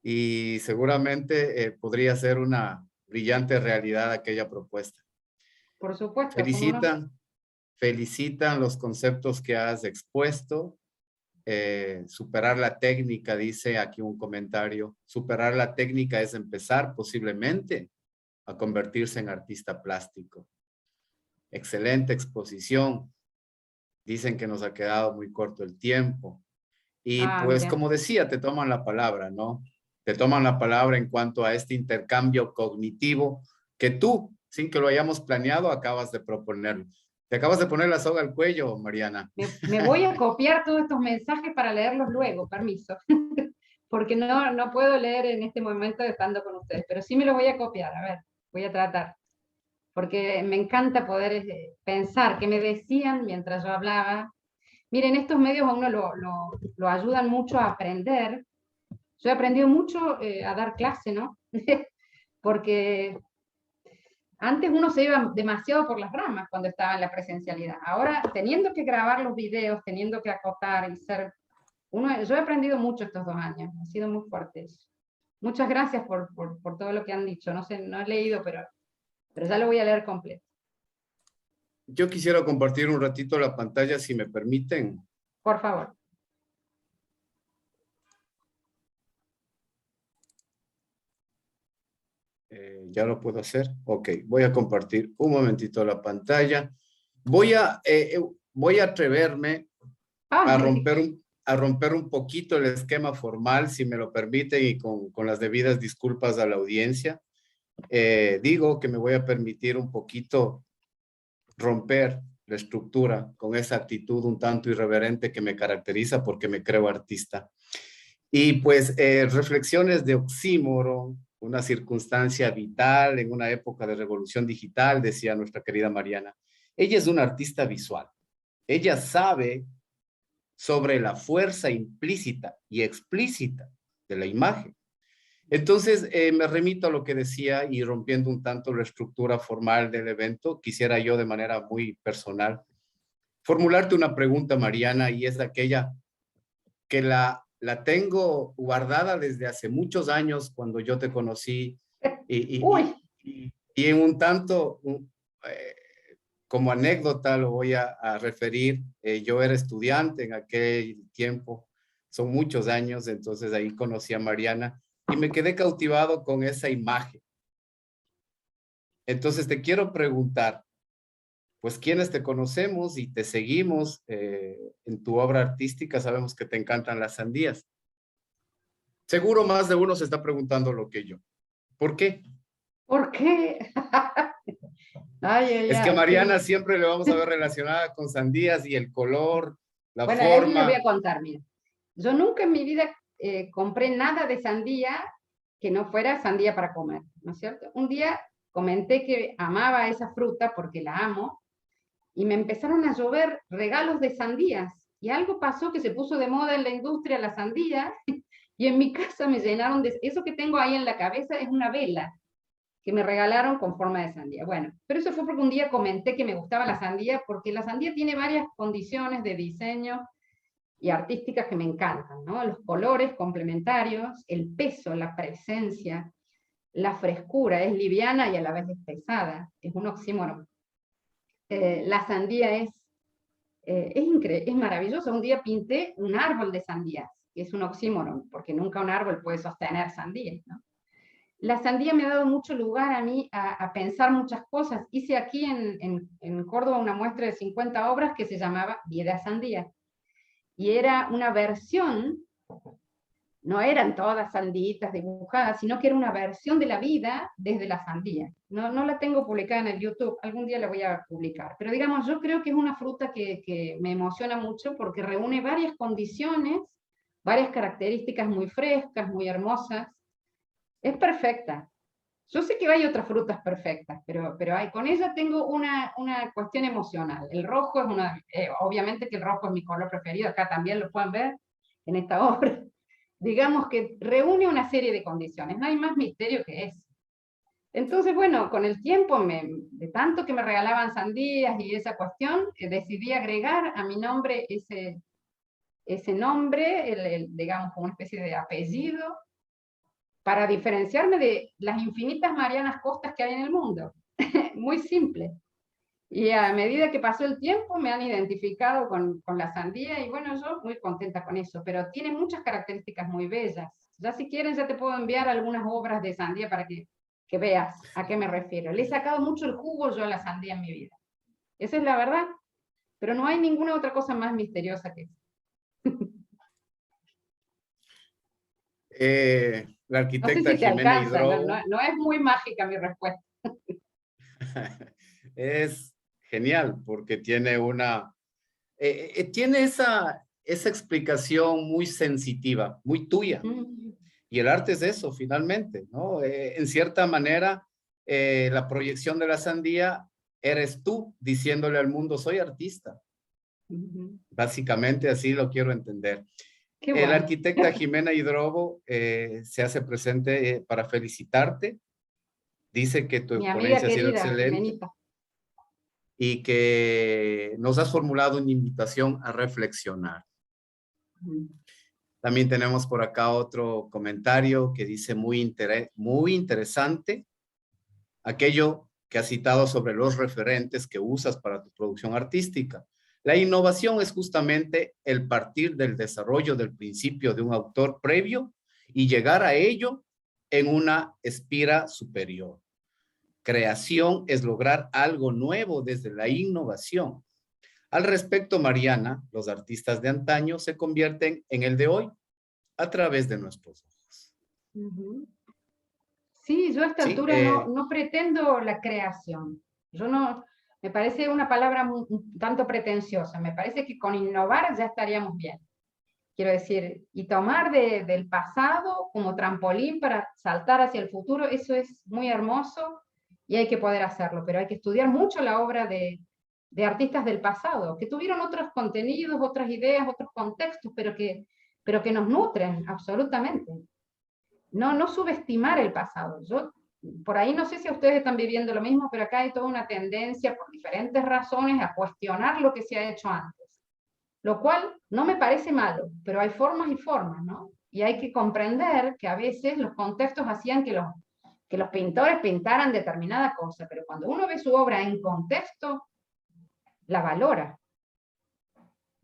y seguramente podría ser una brillante realidad aquella propuesta. Por supuesto, ¿cómo no? Felicitan los conceptos que has expuesto superar la técnica, dice aquí un comentario. Superar la técnica es empezar posiblemente a convertirse en artista plástico. Excelente exposición. Dicen que nos ha quedado muy corto el tiempo. Y pues, Mira. como decía, te toman la palabra, ¿no? Te toman la palabra en cuanto a este intercambio cognitivo que tú, sin que lo hayamos planeado, acabas de proponer. Te acabas de poner la soga al cuello, Mariana. Me voy a copiar todos estos mensajes para leerlos luego, permiso. Porque no puedo leer en este momento estando con ustedes, pero sí me los voy a copiar, a ver, voy a tratar. Porque me encanta poder pensar qué me decían mientras yo hablaba. Miren, estos medios a uno lo ayudan mucho a aprender. Yo he aprendido mucho a dar clase, ¿no? Porque antes uno se iba demasiado por las ramas cuando estaba en la presencialidad. Ahora, teniendo que grabar los videos, teniendo que acotar y ser... yo he aprendido mucho estos 2 años, ha sido muy fuerte eso. Muchas gracias por todo lo que han dicho. No sé, no he leído, pero ya lo voy a leer completo. Yo quisiera compartir un ratito la pantalla, si me permiten. Por favor. ¿Ya lo puedo hacer? Ok, voy a compartir un momentito la pantalla. Voy a atreverme a romper un poquito el esquema formal, si me lo permiten, y con las debidas disculpas a la audiencia. Digo que me voy a permitir un poquito romper la estructura con esa actitud un tanto irreverente que me caracteriza porque me creo artista. Y pues reflexiones de oxímoron, una circunstancia vital en una época de revolución digital, decía nuestra querida Mariana. Ella es una artista visual. Ella sabe sobre la fuerza implícita y explícita de la imagen. Entonces, me remito a lo que decía y rompiendo un tanto la estructura formal del evento, quisiera yo de manera muy personal formularte una pregunta, Mariana, y es aquella que la tengo guardada desde hace muchos años cuando yo te conocí y en un tanto, como anécdota lo voy a referir, yo era estudiante en aquel tiempo, son muchos años, entonces ahí conocí a Mariana y me quedé cautivado con esa imagen. Entonces te quiero preguntar, pues quienes te conocemos y te seguimos en tu obra artística, sabemos que te encantan las sandías. Seguro más de uno se está preguntando lo que yo. ¿Por qué? ¿Por qué? Es que a Mariana siempre le vamos a ver relacionada con sandías y el color, la bueno, forma. Bueno, les voy a contar, mira. Yo nunca en mi vida compré nada de sandía que no fuera sandía para comer, ¿no es cierto? Un día comenté que amaba esa fruta porque la amo y me empezaron a llover regalos de sandías y algo pasó que se puso de moda en la industria la sandía y en mi casa me llenaron de... Eso que tengo ahí en la cabeza es una vela que me regalaron con forma de sandía. Bueno, pero eso fue porque un día comenté que me gustaba la sandía, porque la sandía tiene varias condiciones de diseño y artísticas que me encantan, ¿no? Los colores complementarios, el peso, la presencia, la frescura, es liviana y a la vez es pesada, es un oxímoron. La sandía es increíble, es maravillosa. Un día pinté un árbol de sandías, que es un oxímoron, porque nunca un árbol puede sostener sandías, ¿no? La sandía me ha dado mucho lugar a mí a pensar muchas cosas. Hice aquí en Córdoba una muestra de 50 obras que se llamaba Vida Sandía. Y era una versión, no eran todas sanditas dibujadas, sino que era una versión de la vida desde la sandía. No la tengo publicada en el YouTube, algún día la voy a publicar. Pero digamos, yo creo que es una fruta que me emociona mucho porque reúne varias condiciones, varias características muy frescas, muy hermosas. Es perfecta. Yo sé que hay otras frutas perfectas, pero con ella tengo una cuestión emocional. El rojo es obviamente que el rojo es mi color preferido, acá también lo pueden ver en esta obra. Digamos que reúne una serie de condiciones, no hay más misterio que eso. Entonces, bueno, con el tiempo, de tanto que me regalaban sandías y esa cuestión, decidí agregar a mi nombre ese nombre, digamos, como una especie de apellido, para diferenciarme de las infinitas Marianas Costas que hay en el mundo. Muy simple. Y a medida que pasó el tiempo me han identificado con la sandía y bueno, yo muy contenta con eso, pero tiene muchas características muy bellas. Ya si quieren ya te puedo enviar algunas obras de sandía para que veas a qué me refiero. Le he sacado mucho el jugo yo a la sandía en mi vida. Esa es la verdad, pero no hay ninguna otra cosa más misteriosa que eso. La No sé arquitecta si te Jimena alcanza, Hidrobo no es muy mágica mi respuesta. es genial porque tiene tiene esa explicación muy sensitiva, muy tuya. Mm, Y el arte es eso, finalmente, ¿no? En cierta manera, la proyección de la sandía eres tú diciéndole al mundo, soy artista. ujú. Básicamente así lo quiero entender. Qué La bueno. arquitecta Jimena Hidrobo se hace presente para felicitarte. Dice que Mi tu amiga ponencia ha sido querida, excelente Jimenita. y que nos has formulado una invitación a reflexionar. Mm. También tenemos por acá otro comentario que dice muy interesante aquello que has citado sobre los referentes que usas para tu producción artística. La innovación es justamente el partir del desarrollo del principio de un autor previo y llegar a ello en una espira superior. Creación es lograr algo nuevo desde la innovación. Al respecto, Mariana, los artistas de antaño se convierten en el de hoy a través de nuestros ojos. Ujú. Sí, yo a esta Sí, altura no pretendo la creación. Yo no, me parece una palabra un tanto pretenciosa. Me parece que con innovar ya estaríamos bien. Quiero decir, y tomar del pasado como trampolín para saltar hacia el futuro, eso es muy hermoso y hay que poder hacerlo, pero hay que estudiar mucho la obra de artistas del pasado, que tuvieron otros contenidos, otras ideas, otros contextos, pero que nos nutren absolutamente. No subestimar el pasado. Yo por ahí no sé si ustedes están viviendo lo mismo, pero acá hay toda una tendencia por diferentes razones a cuestionar lo que se ha hecho antes, lo cual no me parece malo, pero hay formas y formas, ¿no? Y hay que comprender que a veces los contextos hacían que los pintores pintaran determinada cosa, pero cuando uno ve su obra en contexto, la valora.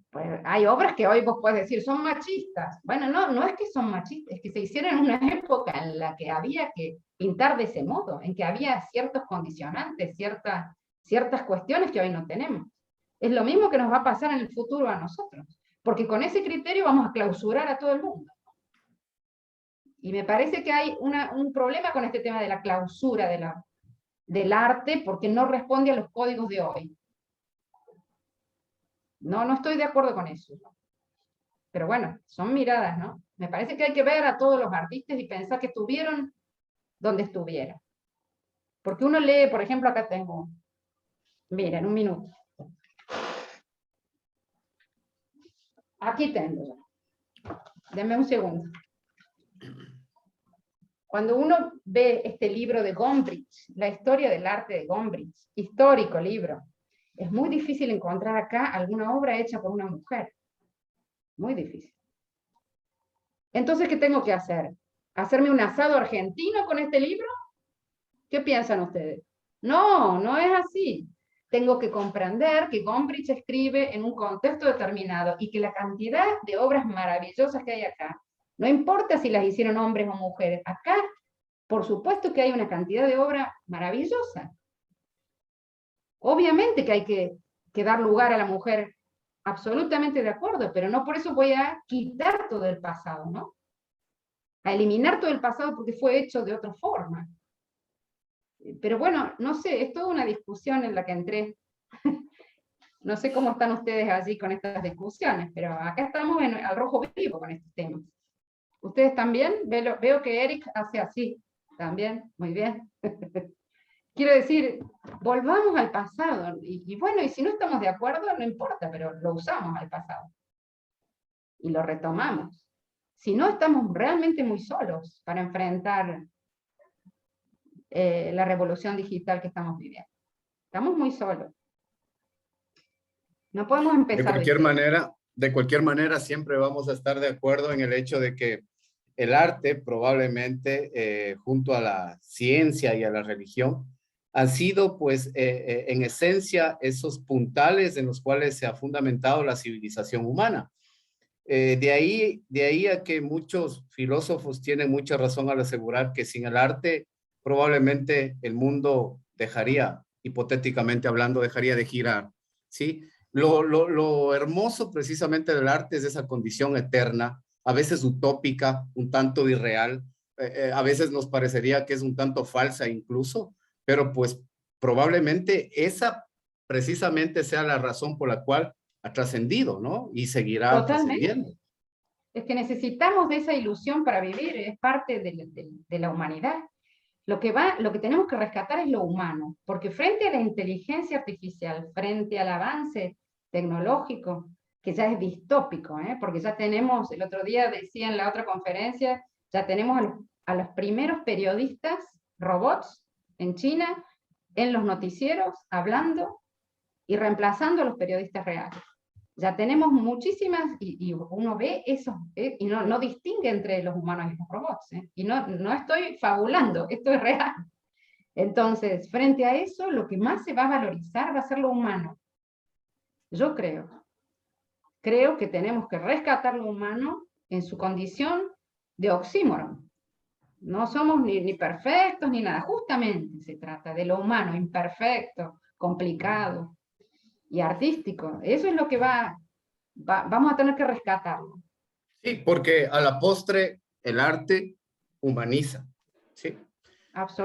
Pues hay obras que hoy vos puedes decir son machistas. Bueno, no es que son machistas, es que se hicieron en una época en la que había que pintar de ese modo, en que había ciertos condicionantes, ciertas cuestiones que hoy no tenemos. Es lo mismo que nos va a pasar en el futuro a nosotros, porque con ese criterio vamos a clausurar a todo el mundo. Y me parece que hay un problema con este tema de la clausura del arte, porque no responde a los códigos de hoy. No estoy de acuerdo con eso. Pero bueno, son miradas, ¿no? Me parece que hay que ver a todos los artistas y pensar que estuvieron donde estuvieron. Porque uno lee, por ejemplo, acá tengo, miren, un minuto. Aquí tengo, denme un segundo. Cuando uno ve este libro de Gombrich, la historia del arte de Gombrich, histórico libro, es muy difícil encontrar acá alguna obra hecha por una mujer. Muy difícil. Entonces, ¿qué tengo que hacer? ¿Hacerme un asado argentino con este libro? ¿Qué piensan ustedes? No es así. Tengo que comprender que Gombrich escribe en un contexto determinado y que la cantidad de obras maravillosas que hay acá, no importa si las hicieron hombres o mujeres, acá, por supuesto que hay una cantidad de obra maravillosa. Obviamente que hay que dar lugar a la mujer, absolutamente de acuerdo, pero no por eso voy a quitar todo el pasado, ¿no? A eliminar todo el pasado porque fue hecho de otra forma. Pero bueno, no sé, es toda una discusión en la que entré. No sé cómo están ustedes allí con estas discusiones, pero acá estamos al rojo vivo con estos temas. ¿Ustedes también? Veo que Eric hace así, también, muy bien. Quiero decir, volvamos al pasado. Y bueno, y si no estamos de acuerdo, no importa, pero lo usamos al pasado. Y lo retomamos. Si no, estamos realmente muy solos para enfrentar la revolución digital que estamos viviendo. Estamos muy solos. No podemos empezar de cero. De cualquier manera, siempre vamos a estar de acuerdo en el hecho de que el arte probablemente, junto a la ciencia y a la religión, han sido pues en esencia esos puntales en los cuales se ha fundamentado la civilización humana. De ahí a que muchos filósofos tienen mucha razón al asegurar que sin el arte probablemente el mundo dejaría, hipotéticamente hablando, dejaría de girar, ¿sí? Lo hermoso precisamente del arte es esa condición eterna, a veces utópica, un tanto irreal, a veces nos parecería que es un tanto falsa incluso, pero pues probablemente esa precisamente sea la razón por la cual ha trascendido, ¿no? Y seguirá trascendiendo. Totalmente. Es que necesitamos de esa ilusión para vivir, es parte de la humanidad. Lo que tenemos que rescatar es lo humano, porque frente a la inteligencia artificial, frente al avance tecnológico, que ya es distópico, porque ya tenemos, el otro día decía en la otra conferencia, ya tenemos a los primeros periodistas robots en China, en los noticieros, hablando y reemplazando a los periodistas reales. Ya tenemos muchísimas, y uno ve eso, y no distingue entre los humanos y los robots, y no estoy fabulando, esto es real. Entonces, frente a eso, lo que más se va a valorizar va a ser lo humano. Yo creo que tenemos que rescatar lo humano en su condición de oxímoron. No somos ni perfectos ni nada, justamente se trata de lo humano, imperfecto, complicado y artístico. Eso es lo que vamos a tener que rescatarlo. Sí, porque a la postre el arte humaniza, ¿sí?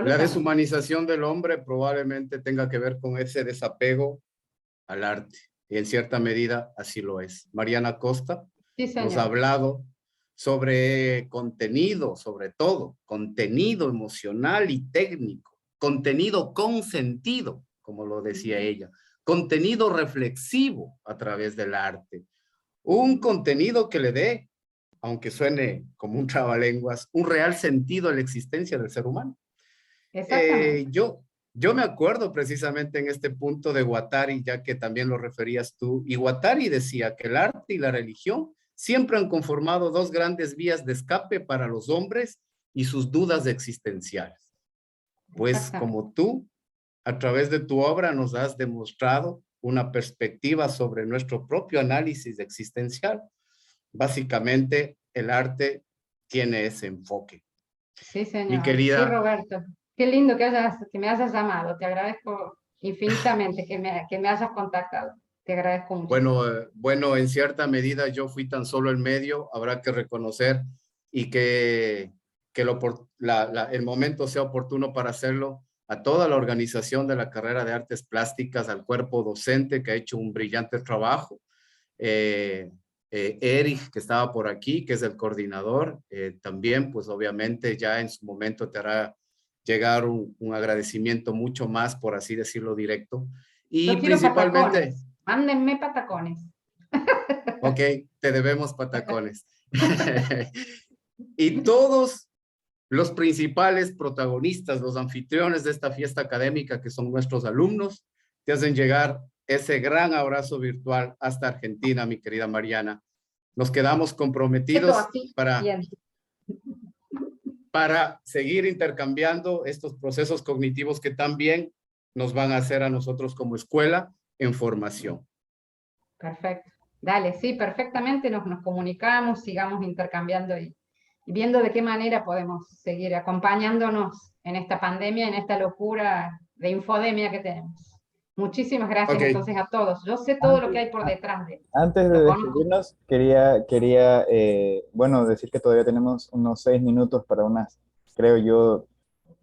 La deshumanización del hombre probablemente tenga que ver con ese desapego al arte, y en cierta medida así lo es. Mariana Costa nos ha hablado sobre contenido, sobre todo, contenido emocional y técnico, contenido con sentido, como lo decía ella, contenido reflexivo a través del arte, un contenido que le dé, aunque suene como un trabalenguas, un real sentido a la existencia del ser humano. Yo me acuerdo precisamente en este punto de Guattari, ya que también lo referías tú, y Guattari decía que el arte y la religión siempre han conformado dos grandes vías de escape para los hombres y sus dudas existenciales. Pues como tú, a través de tu obra nos has demostrado una perspectiva sobre nuestro propio análisis existencial. Básicamente, el arte tiene ese enfoque. Sí, señor. Mi querida, sí, Roberto. Qué lindo que me hayas llamado. Te agradezco infinitamente que me hayas contactado. Te agradezco mucho. Bueno, en cierta medida yo fui tan solo el medio, habrá que reconocer y que el momento sea oportuno para hacerlo, a toda la organización de la carrera de artes plásticas, al cuerpo docente que ha hecho un brillante trabajo, Eric, que estaba por aquí, que es el coordinador, también, pues obviamente ya en su momento te hará llegar un agradecimiento mucho más, por así decirlo, directo. Y yo quiero principalmente... Patacones. Mándenme patacones. Ok, te debemos patacones. Y todos los principales protagonistas, los anfitriones de esta fiesta académica, que son nuestros alumnos, te hacen llegar ese gran abrazo virtual hasta Argentina, mi querida Mariana. Nos quedamos comprometidos para seguir intercambiando estos procesos cognitivos que también nos van a hacer a nosotros como escuela en formación. Perfecto. Dale, sí, perfectamente nos comunicamos, sigamos intercambiando y viendo de qué manera podemos seguir acompañándonos en esta pandemia, en esta locura de infodemia que tenemos. Muchísimas gracias entonces a todos. Yo sé todo lo que hay por detrás de... Antes de despedirnos, quería bueno, decir que todavía tenemos unos 6 minutos para unas, creo yo,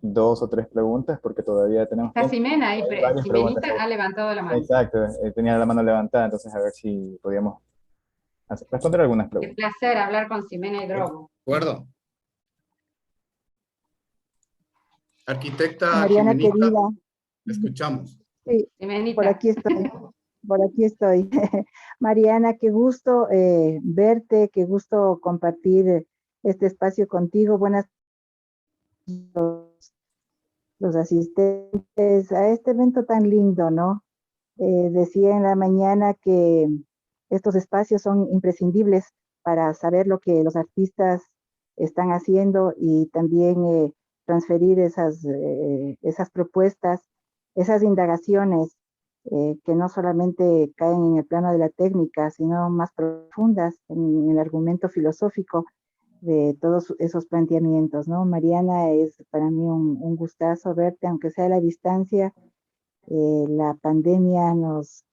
2 o 3 preguntas, porque todavía tenemos Está tiempo. Ximena ahí, Ximenita ha levantado la mano. Exacto, tenía la mano levantada, entonces a ver si podíamos responder algunas preguntas. Qué placer hablar con Ximena y Drogo. De acuerdo. Arquitecta Mariana Ximenita, querida. escuchamos. Sí, Ximenita. por aquí estoy. Mariana, qué gusto verte, qué gusto compartir este espacio contigo. Buenas los asistentes a este evento tan lindo, ¿no? Decía en la mañana que estos espacios son imprescindibles para saber lo que los artistas están haciendo y también transferir esas propuestas esas indagaciones que no solamente caen en el plano de la técnica, sino más profundas en el argumento filosófico de todos esos planteamientos, ¿no? Mariana, es para mí un gustazo verte, aunque sea a la distancia. La pandemia nos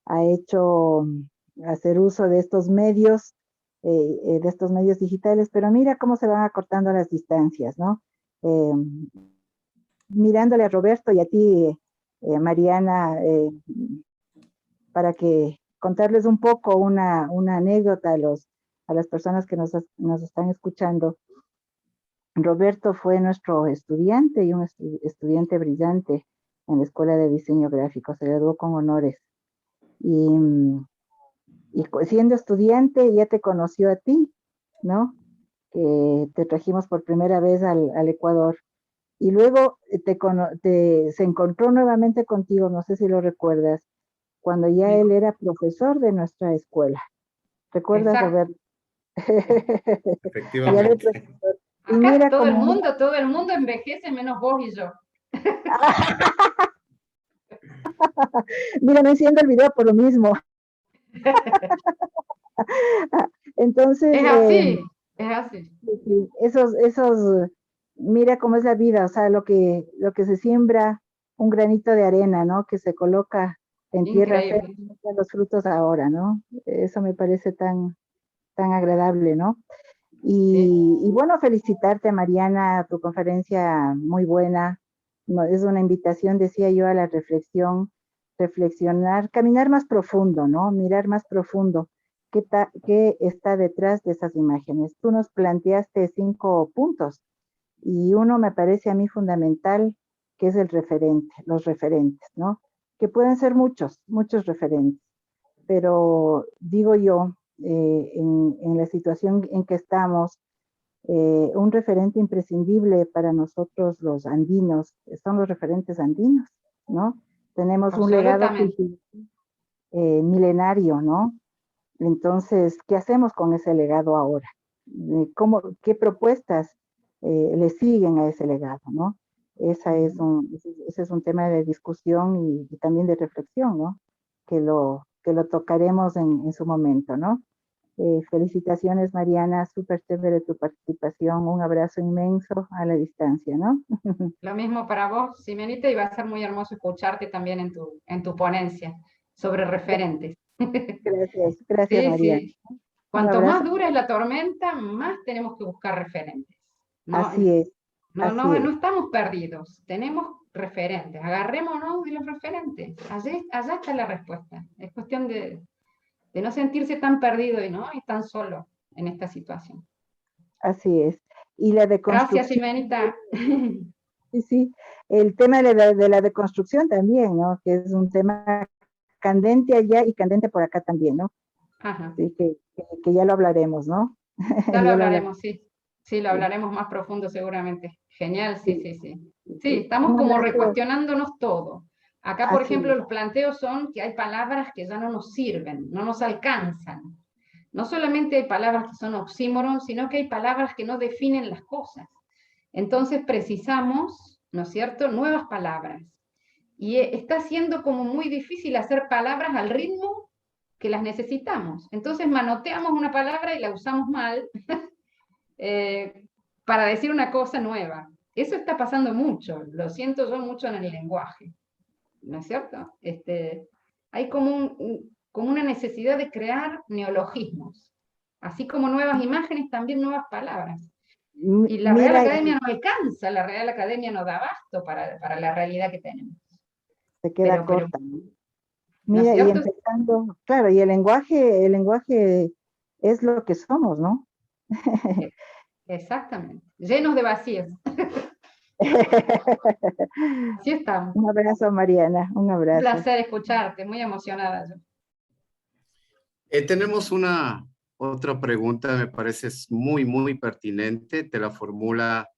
ha hecho hacer uso de estos medios digitales, pero mira cómo se van acortando las distancias, ¿no? Mirándole a Roberto y a ti, Mariana, para que contarles un poco una anécdota a las personas que nos están escuchando. Roberto fue nuestro estudiante y un estudiante brillante en la Escuela de Diseño Gráfico, se graduó con honores. Y siendo estudiante ya te conoció a ti, ¿no? Que te trajimos por primera vez al Ecuador. Y luego se encontró nuevamente contigo, no sé si lo recuerdas, cuando ya él era profesor de nuestra escuela. ¿Recuerdas, Exacto. Roberto? Efectivamente. Y Acá mira todo cómo el mundo envejece menos vos y yo. mira, no enciendo el video por lo mismo. Entonces, Es así, es así. sí, mira cómo es la vida, o sea, lo que se siembra, un granito de arena, ¿no? Que se coloca en tierra fértil, Increíble. los frutos ahora, ¿no? Eso me parece tan agradable, ¿no? Sí. Y bueno, felicitarte, Mariana, tu conferencia muy buena. No, es una invitación, decía yo, a la reflexión, reflexionar, caminar más profundo, ¿no? Mirar más profundo. ¿Qué está detrás de esas imágenes? Tú nos planteaste 5 puntos y uno me parece a mí fundamental, que es el referente, los referentes, ¿no? Que pueden ser muchos referentes, pero digo yo, en la situación en que estamos, un referente imprescindible para nosotros los andinos son los referentes andinos, ¿no? Tenemos un legado Absolutamente. milenario, ¿no? Entonces, ¿qué hacemos con ese legado ahora? ¿Qué propuestas le siguen a ese legado, ¿no? Ese es un tema de discusión y también de reflexión, ¿no? Que lo tocaremos en su momento, ¿no? Felicitaciones, Mariana, súper chévere tu participación, un abrazo inmenso a la distancia, ¿no? Lo mismo para vos, Simenita, y va a ser muy hermoso escucharte también en tu ponencia sobre referentes. Gracias, Sí, Mariana. sí. Un Cuanto más abrazo. dura es la tormenta, más tenemos que buscar referentes. No, Así es, así no es. estamos perdidos, tenemos referentes. Agarrémonos de los referentes. Allá está la respuesta. Es cuestión de no sentirse tan perdido y tan solo en esta situación. Así es. Y la Gracias, deconstrucción, Simenita. sí, sí. El tema de la deconstrucción también, ¿no? Que es un tema candente allá y candente por acá también, ¿no? Ajá. Sí, que ya lo hablaremos, ¿no? Ya lo Ya lo hablaremos. hablaremos, sí. Sí, lo Sí, hablaremos más profundo seguramente. Genial, sí, sí, sí, sí. sí, Sí, sí. estamos Un como abrazo. recuestionándonos todo. Acá, por Así ejemplo, es. los planteos son que hay palabras que ya no nos sirven, no nos alcanzan. No solamente hay palabras que son oxímoron, sino que hay palabras que no definen las cosas. Entonces precisamos, ¿no es cierto?, nuevas palabras. Y está siendo como muy difícil hacer palabras al ritmo que las necesitamos. Entonces manoteamos una palabra y la usamos mal para decir una cosa nueva. Eso está pasando mucho, lo siento yo mucho en el lenguaje, ¿no es cierto? Hay como una necesidad de crear neologismos, así como nuevas imágenes, también nuevas palabras. Y la Real Mira, Academia no alcanza, la Real Academia no da abasto para la realidad que tenemos. se queda Pero, corta. ¿no es Mira, y cierto? empezando, claro, y el lenguaje es lo que somos, ¿no? Exactamente. Llenos de vacíos. Así estamos. Un abrazo, Mariana, un Un abrazo. placer escucharte, muy emocionada yo. Tenemos una otra pregunta, me parece es muy pertinente. Te la formula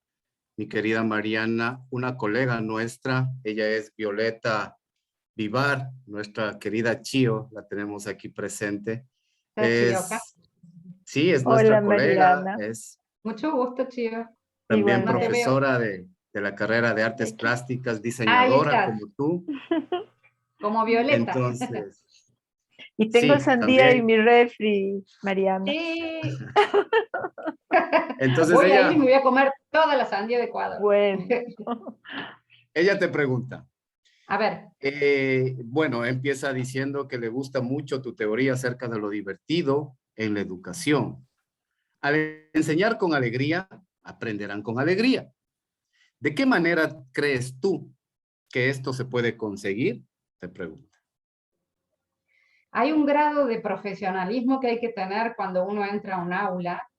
mi querida Mariana, una colega nuestra. Ella es Violeta Vivar, nuestra querida Chio, la tenemos aquí presente. Está Chioca. Sí, es Hola nuestra colega, Mariana, es Mucho gusto, Chio. también No te igualmente. veo. profesora de la carrera de Artes Aquí. Plásticas, Ahí diseñadora estás, como tú. como Violeta. Entonces, Y tengo sí, sandía en también. mi refri, Mariana. Sí. Entonces Voy a ir y me voy a comer toda la sandía de Ecuador. Bueno. ella te pregunta, A ver, bueno, empieza diciendo que le gusta mucho tu teoría acerca de lo divertido en la educación. Al enseñar con alegría, aprenderán con alegría. ¿De qué manera crees tú que esto se puede conseguir? Te pregunto. hay un grado de profesionalismo que hay que tener cuando uno entra a un aula,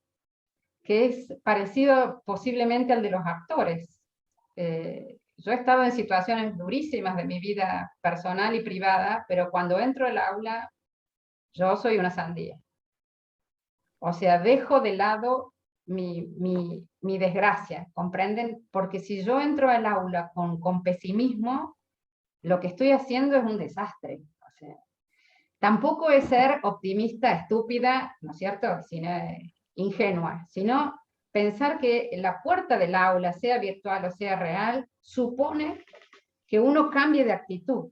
que es parecido posiblemente al de los actores. Yo he estado en situaciones durísimas de mi vida personal y privada, pero cuando entro al aula, yo soy una sandía. O sea, dejo de lado mi desgracia, ¿comprenden? Porque si yo entro al aula con pesimismo, lo que estoy haciendo es un desastre. O sea, tampoco es ser optimista, estúpida, ¿no es cierto? Sino ingenua, sino pensar que la puerta del aula, sea virtual o sea real, supone que uno cambie de actitud.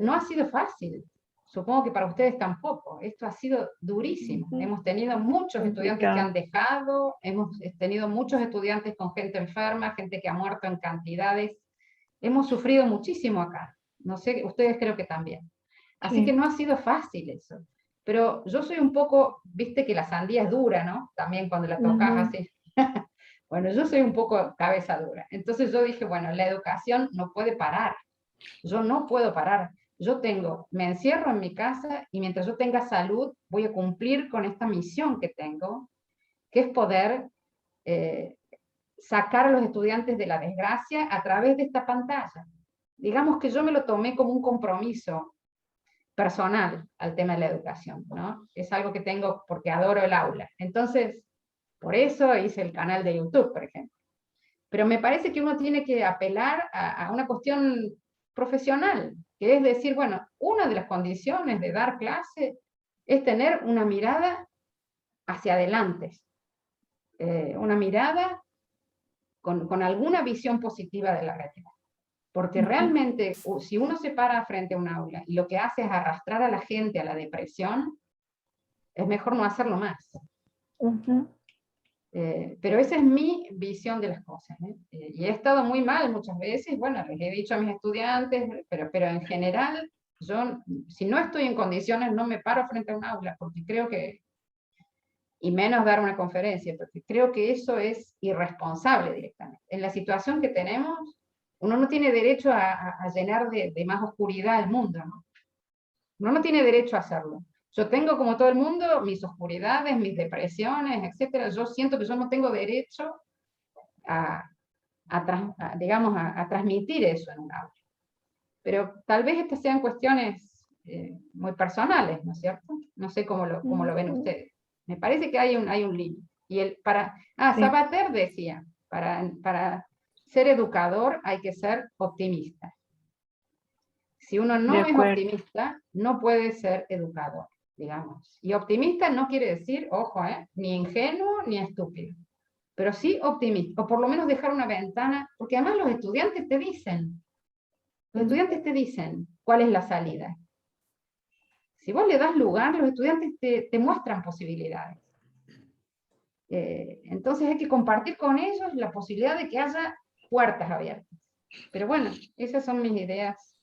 No ha sido fácil. Supongo que para ustedes tampoco. Esto ha sido durísimo. Hemos tenido muchos estudiantes que han dejado, hemos tenido muchos estudiantes con gente enferma, gente que ha muerto en cantidades. Hemos sufrido muchísimo acá. No sé, ustedes creo que también. Así Sí. que no ha sido fácil eso. Pero yo soy un poco, viste que la sandía es dura, ¿no? También cuando la tocas así. Bueno, yo soy un poco cabeza dura. Entonces yo dije, bueno, la educación no puede parar. Yo no puedo parar. Me encierro en mi casa y mientras yo tenga salud voy a cumplir con esta misión que tengo, que es poder sacar a los estudiantes de la desgracia a través de esta pantalla. Digamos que yo me lo tomé como un compromiso personal al tema de la educación, ¿no? Es algo que tengo porque adoro el aula. Entonces, por eso hice el canal de YouTube, por ejemplo. Pero me parece que uno tiene que apelar a una cuestión profesional, que es decir, bueno, una de las condiciones de dar clase es tener una mirada hacia adelante, una mirada con alguna visión positiva de la realidad. Porque realmente, si uno se para frente a un aula y lo que hace es arrastrar a la gente a la depresión, es mejor no hacerlo más. Pero esa es mi visión de las cosas, ¿eh? Y he estado muy mal muchas veces, bueno, les he dicho a mis estudiantes, pero en general, yo, si no estoy en condiciones, no me paro frente a un aula, porque creo que, y menos dar una conferencia, porque creo que eso es irresponsable directamente. En la situación que tenemos, uno no tiene derecho a llenar de más oscuridad el mundo, ¿no? Uno no tiene derecho a hacerlo. Yo tengo, como todo el mundo, mis oscuridades, mis depresiones, etcétera. Yo siento que yo no tengo derecho digamos, a transmitir eso en un aula. Pero tal vez estas sean cuestiones muy personales, ¿no es cierto? No sé cómo lo ven ustedes. Me parece que hay un límite. Sí. Sabater decía, para ser educador hay que ser optimista. Si uno no es optimista, no puede ser educador, digamos. Y optimista no quiere decir, ojo, ni ingenuo ni estúpido, pero sí optimista, o por lo menos dejar una ventana, porque además los estudiantes te dicen cuál es la salida. Si vos le das lugar, los estudiantes te muestran posibilidades. Entonces hay que compartir con ellos la posibilidad de que haya puertas abiertas. Pero bueno, esas son mis ideas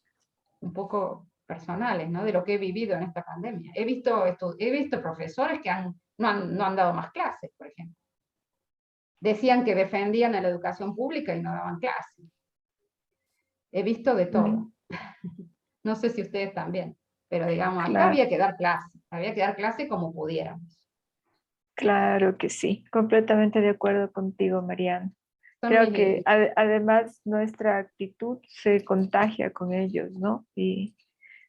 un poco personales, ¿no? De lo que he vivido en esta pandemia. He visto profesores que no han dado más clases, por ejemplo. Decían que defendían a la educación pública y no daban clases. He visto de todo. No sé si ustedes también, pero digamos, acá había que dar clase como pudiéramos. Claro que sí, completamente de acuerdo contigo, Mariana. Creo que además nuestra actitud se contagia con ellos, ¿no? Y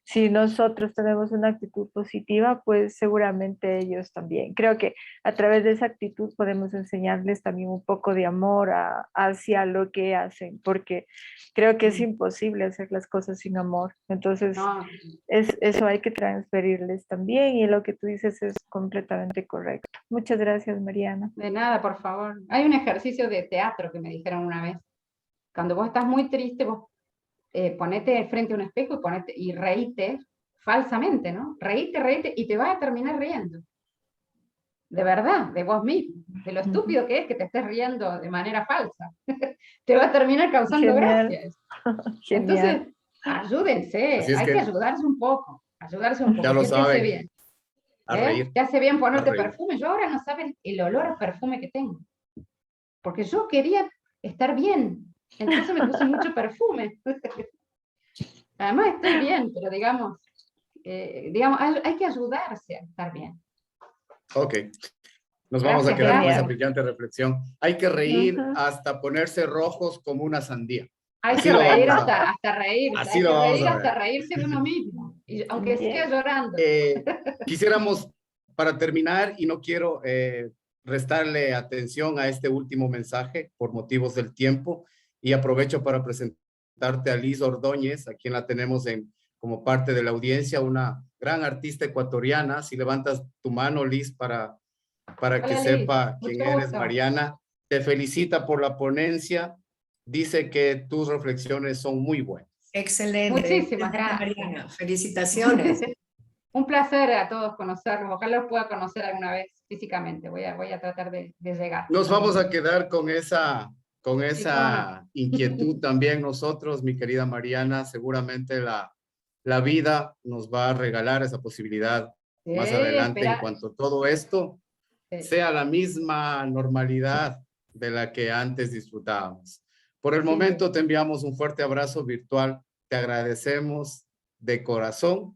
si nosotros tenemos una actitud positiva, pues seguramente ellos también. Creo que a través de esa actitud podemos enseñarles también un poco de amor hacia lo que hacen, porque creo que es imposible hacer las cosas sin amor. Entonces, No, eso hay que transferirles también y lo que tú dices es completamente correcto. Muchas gracias, Mariana. de nada, por favor. Hay un ejercicio de teatro que me dijeron una vez. Cuando vos estás muy triste, vos ponete frente a un espejo y reíte falsamente, ¿no? Reíte y te vas a terminar riendo. De verdad, de vos mismo, de lo estúpido que es que te estés riendo de manera falsa. Te va a terminar causando Genial. gracia. Genial. Entonces, ayúdense, Así es hay que que ayudarse un poco, ya lo que te hace saben, bien. a reír. Te hace bien ponerte reír. perfume. Yo ahora no saben el olor a perfume que tengo. Porque yo quería estar bien. Entonces me puse mucho perfume. Además estoy bien, pero digamos, hay que ayudarse a estar bien. Ok. Nos vamos a Gracias, quedar con esa genial. brillante reflexión. Hay que reír Ujú. hasta ponerse rojos como una sandía. Hay Así que lo reír vamos a, hasta reírse, así hay lo que vamos reír a hasta ver. reírse de uno mismo, y aunque Bien. sea llorando. Quisiéramos, para terminar, y no quiero restarle atención a este último mensaje por motivos del tiempo, y aprovecho para presentarte a Liz Ordóñez, a quien la tenemos como parte de la audiencia, una gran artista ecuatoriana. Si levantas tu mano, Liz, para que Hola, Liz, sepa quién mucho eres, gusto. Mariana. Te felicita por la ponencia. Dice que tus reflexiones son muy buenas. Excelente. Muchísimas Excelente, gracias. Mariana. Felicitaciones. Un placer a todos conocerlos, ojalá los pueda conocer alguna vez físicamente, voy a tratar de llegar. Nos vamos a quedar con esa Sí, cómo no. inquietud también nosotros, mi querida Mariana. Seguramente la vida nos va a regalar esa posibilidad Sí, más adelante en espera. cuanto todo esto Sí. sea la misma normalidad de la que antes disfrutábamos. Por el Sin momento duda. te enviamos un fuerte abrazo virtual. Te agradecemos de corazón